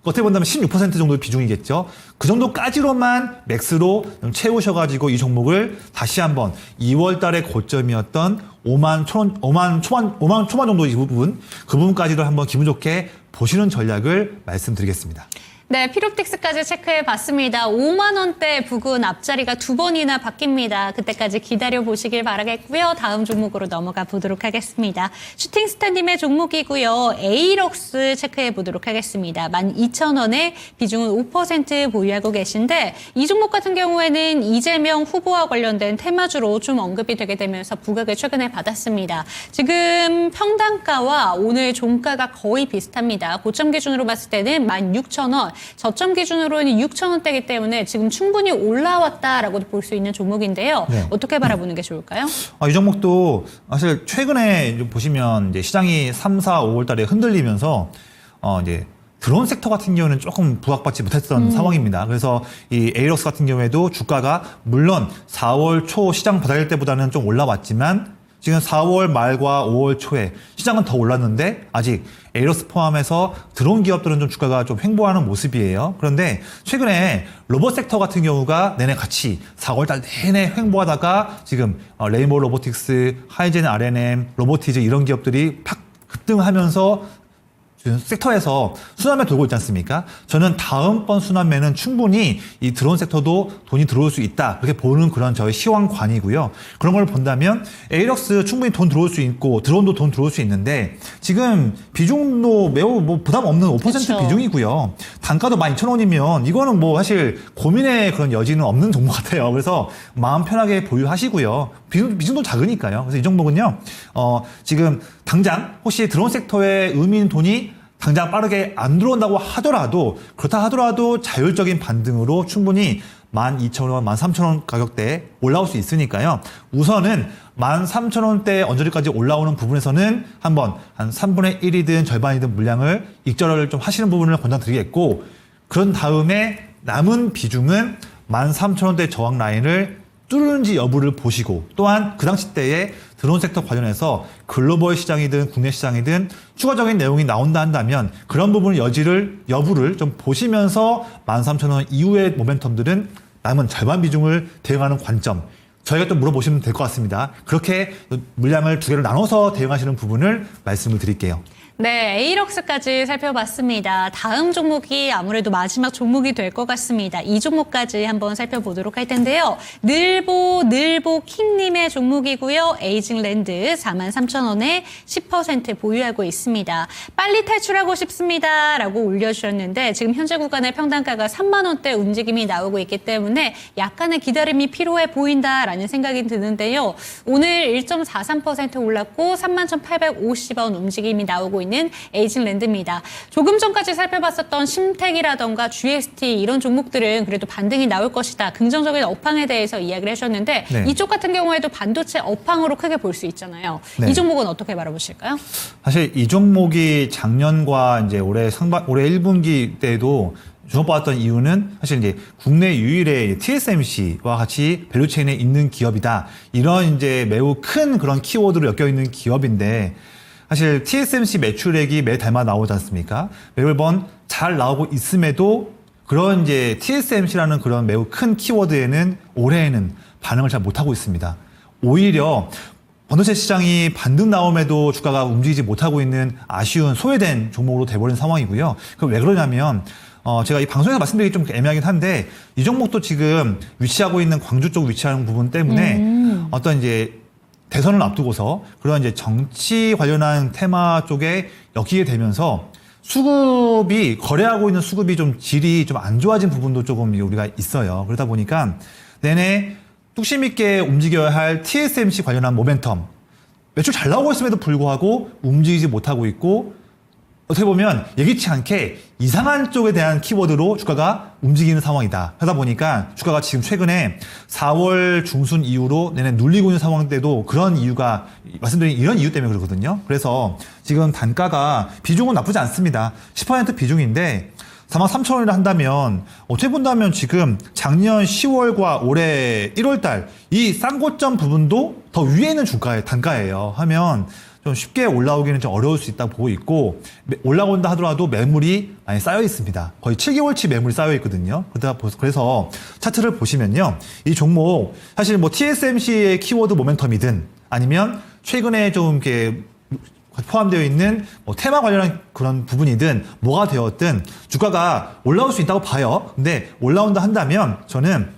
어떻게 본다면 16% 정도의 비중이겠죠. 그 정도까지로만 맥스로 채우셔가지고 이 종목을 다시 한번 2월 달에 고점이었던 5만 초반 정도 이 부분, 그 부분까지도 한번 기분 좋게 보시는 전략을 말씀드리겠습니다. 네, 필옵틱스까지 체크해봤습니다. 5만 원대 부근 앞자리가 2번이나 바뀝니다. 그때까지 기다려보시길 바라겠고요. 다음 종목으로 넘어가 보도록 하겠습니다. 슈팅스타님의 종목이고요. 에이럭스 체크해보도록 하겠습니다. 12,000원에 비중은 5% 보유하고 계신데 이 종목 같은 경우에는 이재명 후보와 관련된 테마주로 좀 언급이 되게 되면서 부각을 최근에 받았습니다. 지금 평단가와 오늘 종가가 거의 비슷합니다. 고점 기준으로 봤을 때는 16,000원. 저점 기준으로는 6,000원대이기 때문에 지금 충분히 올라왔다라고 볼 수 있는 종목인데요. 네. 어떻게 바라보는 게 좋을까요? 이 종목도 사실 최근에 보시면 이제 시장이 3, 4, 5월 달에 흔들리면서 이제 드론 섹터 같은 경우는 조금 부각받지 못했던 상황입니다. 그래서 이 에이럭스 같은 경우에도 주가가 물론 4월 초 시장 바닥일 때보다는 좀 올라왔지만 지금 4월 말과 5월 초에 시장은 더 올랐는데 아직 에이럭스 포함해서 드론 기업들은 좀 주가가 좀 횡보하는 모습이에요. 그런데 최근에 로봇 섹터 같은 경우가 내내 같이 4월 달 내내 횡보하다가 지금 레인보우 로보틱스, 하이젠 R&M, 로보티즈 이런 기업들이 팍 급등하면서 섹터에서 순환매 돌고 있지 않습니까? 저는 다음번 순환매는 충분히 이 드론 섹터도 돈이 들어올 수 있다. 그렇게 보는 그런 저의 시황관이고요. 그런 걸 본다면 에이럭스 충분히 돈 들어올 수 있고 드론도 돈 들어올 수 있는데 지금 비중도 매우 부담 없는 5% 그쵸. 비중이고요. 단가도 12,000원이면 이거는 사실 고민의 그런 여지는 없는 종목 같아요. 그래서 마음 편하게 보유하시고요. 비중도 작으니까요. 그래서 이 종목은요. 지금 당장 혹시 드론 섹터에 의미 있는 돈이 당장 빠르게 안 들어온다고 하더라도 그렇다 하더라도 자율적인 반등으로 충분히 12,000원, 13,000원 가격대에 올라올 수 있으니까요. 우선은 13,000원대 언저리까지 올라오는 부분에서는 한번 한 3분의 1이든 절반이든 물량을 익절을 좀 하시는 부분을 권장드리겠고 그런 다음에 남은 비중은 13,000원대 저항 라인을 뚫는지 여부를 보시고 또한 그 당시 때에 드론 섹터 관련해서 글로벌 시장이든 국내 시장이든 추가적인 내용이 나온다 한다면 그런 부분 여부를 좀 보시면서 13,000원 이후의 모멘텀들은 남은 절반 비중을 대응하는 관점 저희가 또 물어보시면 될 것 같습니다. 그렇게 물량을 두 개로 나눠서 대응하시는 부분을 말씀을 드릴게요. 네, 에이럭스까지 살펴봤습니다. 다음 종목이 아무래도 마지막 종목이 될 것 같습니다. 이 종목까지 한번 살펴보도록 할 텐데요. 늘보 킹님의 종목이고요. 에이징랜드 43,000원에 10% 보유하고 있습니다. 빨리 탈출하고 싶습니다. 라고 올려주셨는데 지금 현재 구간의 평단가가 3만 원대 움직임이 나오고 있기 때문에 약간의 기다림이 필요해 보인다라는 생각이 드는데요. 오늘 1.43% 올랐고 31,850원 움직임이 나오고 있는 에이징랜드입니다. 조금 전까지 살펴봤었던 심텍이라던가 GST 이런 종목들은 그래도 반등이 나올 것이다. 긍정적인 업황에 대해서 이야기를 해주셨는데 네. 이쪽 같은 경우에도 반도체 업황으로 크게 볼 수 있잖아요. 네. 이 종목은 어떻게 바라보실까요? 사실 이 종목이 작년과 이제 올해 1분기 때도 주목받았던 이유는 사실 이제 국내 유일의 TSMC와 같이 밸류체인에 있는 기업이다. 이런 이제 매우 큰 그런 키워드로 엮여 있는 기업인데 사실 TSMC 매출액이 매 달마다 나오지 않습니까? 매번 잘 나오고 있음에도 그런 이제 TSMC라는 그런 매우 큰 키워드에는 올해에는 반응을 잘 못하고 있습니다. 오히려 반도체 시장이 반등 나옴에도 주가가 움직이지 못하고 있는 아쉬운 소외된 종목으로 돼버린 상황이고요. 그 왜 그러냐면 제가 이 방송에서 말씀드리기 좀 애매하긴 한데 이 종목도 지금 위치하고 있는 광주 쪽 위치하는 부분 때문에 어떤 이제 대선을 앞두고서 그런 이제 정치 관련한 테마 쪽에 엮이게 되면서 수급이 거래하고 있는 수급이 좀 질이 좀 안 좋아진 부분도 조금 우리가 있어요. 그러다 보니까 내내 뚝심 있게 움직여야 할 TSMC 관련한 모멘텀 매출 잘 나오고 있음에도 불구하고 움직이지 못하고 있고 어떻게 보면 예기치 않게 이상한 쪽에 대한 키워드로 주가가 움직이는 상황이다. 하다 보니까 주가가 지금 최근에 4월 중순 이후로 내내 눌리고 있는 상황인데도 그런 이유가 말씀드린 이런 이유 때문에 그렇거든요. 그래서 지금 단가가 비중은 나쁘지 않습니다. 10% 비중인데 43,000원이라 한다면 어떻게 본다면 지금 작년 10월과 올해 1월달 이 쌍고점 부분도 더 위에 있는 단가예요. 하면 좀 쉽게 올라오기는 좀 어려울 수 있다고 보고 있고 올라온다 하더라도 매물이 많이 쌓여 있습니다. 거의 7개월치 매물이 쌓여 있거든요. 그래서 차트를 보시면요. 이 종목 사실 뭐 TSMC의 키워드 모멘텀이든 아니면 최근에 좀 이렇게 포함되어 있는 뭐 테마 관련한 그런 부분이든 뭐가 되었든 주가가 올라올 수 있다고 봐요. 근데 올라온다 한다면 저는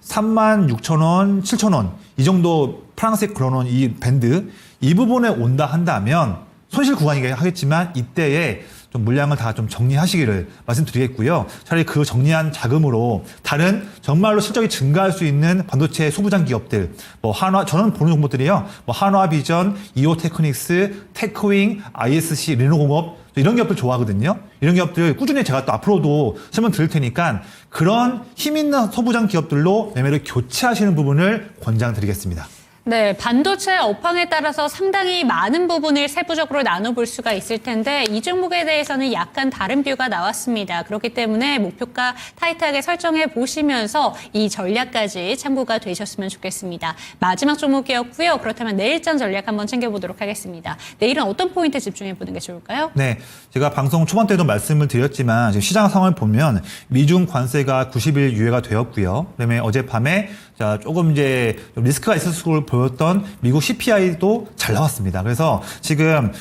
36,000원, 7,000원 이 정도 파란색 그려놓은 이 밴드 이 부분에 온다 한다면 손실 구간이긴 하겠지만 이때에 좀 물량을 다 좀 정리하시기를 말씀드리겠고요. 차라리 그 정리한 자금으로 다른 정말로 실적이 증가할 수 있는 반도체 소부장 기업들, 뭐 저는 보는 종목들이요. 뭐 한화비전, 이오테크닉스, 테크윙, ISC, 르노공업 이런 기업들 좋아하거든요. 이런 기업들 꾸준히 제가 또 앞으로도 설명 드릴 테니까 그런 힘 있는 소부장 기업들로 매매를 교체하시는 부분을 권장드리겠습니다. 네, 반도체 업황에 따라서 상당히 많은 부분을 세부적으로 나눠볼 수가 있을 텐데 이 종목에 대해서는 약간 다른 뷰가 나왔습니다. 그렇기 때문에 목표가 타이트하게 설정해 보시면서 이 전략까지 참고가 되셨으면 좋겠습니다. 마지막 종목이었고요. 그렇다면 내일장 전략 한번 챙겨보도록 하겠습니다. 내일은 어떤 포인트 집중해 보는 게 좋을까요? 네, 제가 방송 초반 때도 말씀을 드렸지만 지금 시장 상황을 보면 미중 관세가 90일 유예가 되었고요. 그다음에 어젯밤에 조금 이제 리스크가 있을 수 보였던 미국 CPI도 잘 나왔습니다. 그래서 지금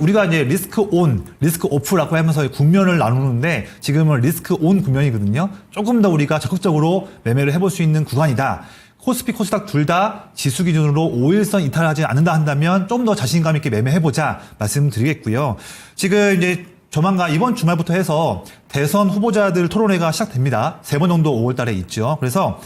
우리가 이제 리스크 온, 리스크 오프라고 하면서 국면을 나누는데 지금은 리스크 온 국면이거든요. 조금 더 우리가 적극적으로 매매를 해볼 수 있는 구간이다. 코스피, 코스닥 둘 다 지수 기준으로 5일선 이탈하지 않는다 한다면 좀 더 자신감 있게 매매해보자 말씀드리겠고요. 지금 이제 조만간 이번 주말부터 해서 대선 후보자들 토론회가 시작됩니다. 3번 정도 5월 달에 있죠. 그래서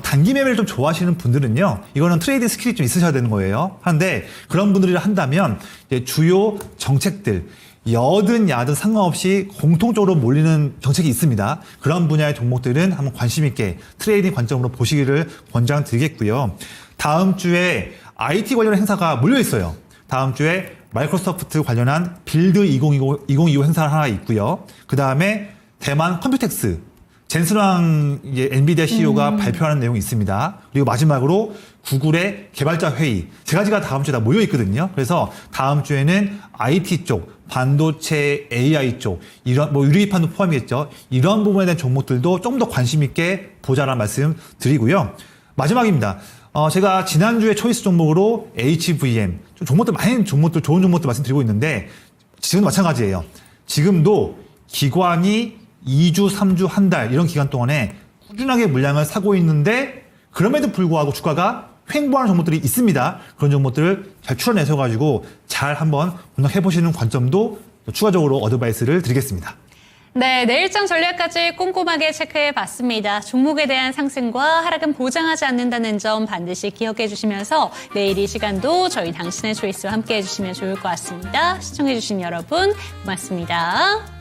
단기 매매를 좀 좋아하시는 분들은요, 이거는 트레이딩 스킬이 좀 있으셔야 되는 거예요. 하는데 그런 분들이 한다면 이제 주요 정책들, 여든 야든 상관없이 공통적으로 몰리는 정책이 있습니다. 그런 분야의 종목들은 한번 관심 있게 트레이딩 관점으로 보시기를 권장드리겠고요. 다음 주에 IT 관련 행사가 몰려 있어요. 다음 주에 마이크로소프트 관련한 빌드 2025 행사가 하나 있고요. 그 다음에 대만 컴퓨텍스 젠스랑 이제 엔비디아 CEO가 발표하는 내용이 있습니다. 그리고 마지막으로 구글의 개발자 회의 세 가지가 다음 주에 다 모여 있거든요. 그래서 다음 주에는 IT 쪽, 반도체, AI 쪽 이런 뭐 유리판도 포함이겠죠. 이런 부분에 대한 종목들도 좀 더 관심 있게 보자라는 말씀 드리고요. 마지막입니다. 제가 지난주에 초이스 종목으로 HVM 많은 종목들 좋은 종목들 말씀드리고 있는데 지금도 마찬가지예요. 지금도 기관이 2주, 3주, 한 달 이런 기간 동안에 꾸준하게 물량을 사고 있는데 그럼에도 불구하고 주가가 횡보하는 종목들이 있습니다. 그런 종목들을 잘 추려내셔가지고 잘 한번 분석해보시는 관점도 추가적으로 어드바이스를 드리겠습니다. 네, 내일장 전략까지 꼼꼼하게 체크해봤습니다. 종목에 대한 상승과 하락은 보장하지 않는다는 점 반드시 기억해 주시면서 내일 이 시간도 저희 당신의 초이스와 함께 해주시면 좋을 것 같습니다. 시청해주신 여러분 고맙습니다.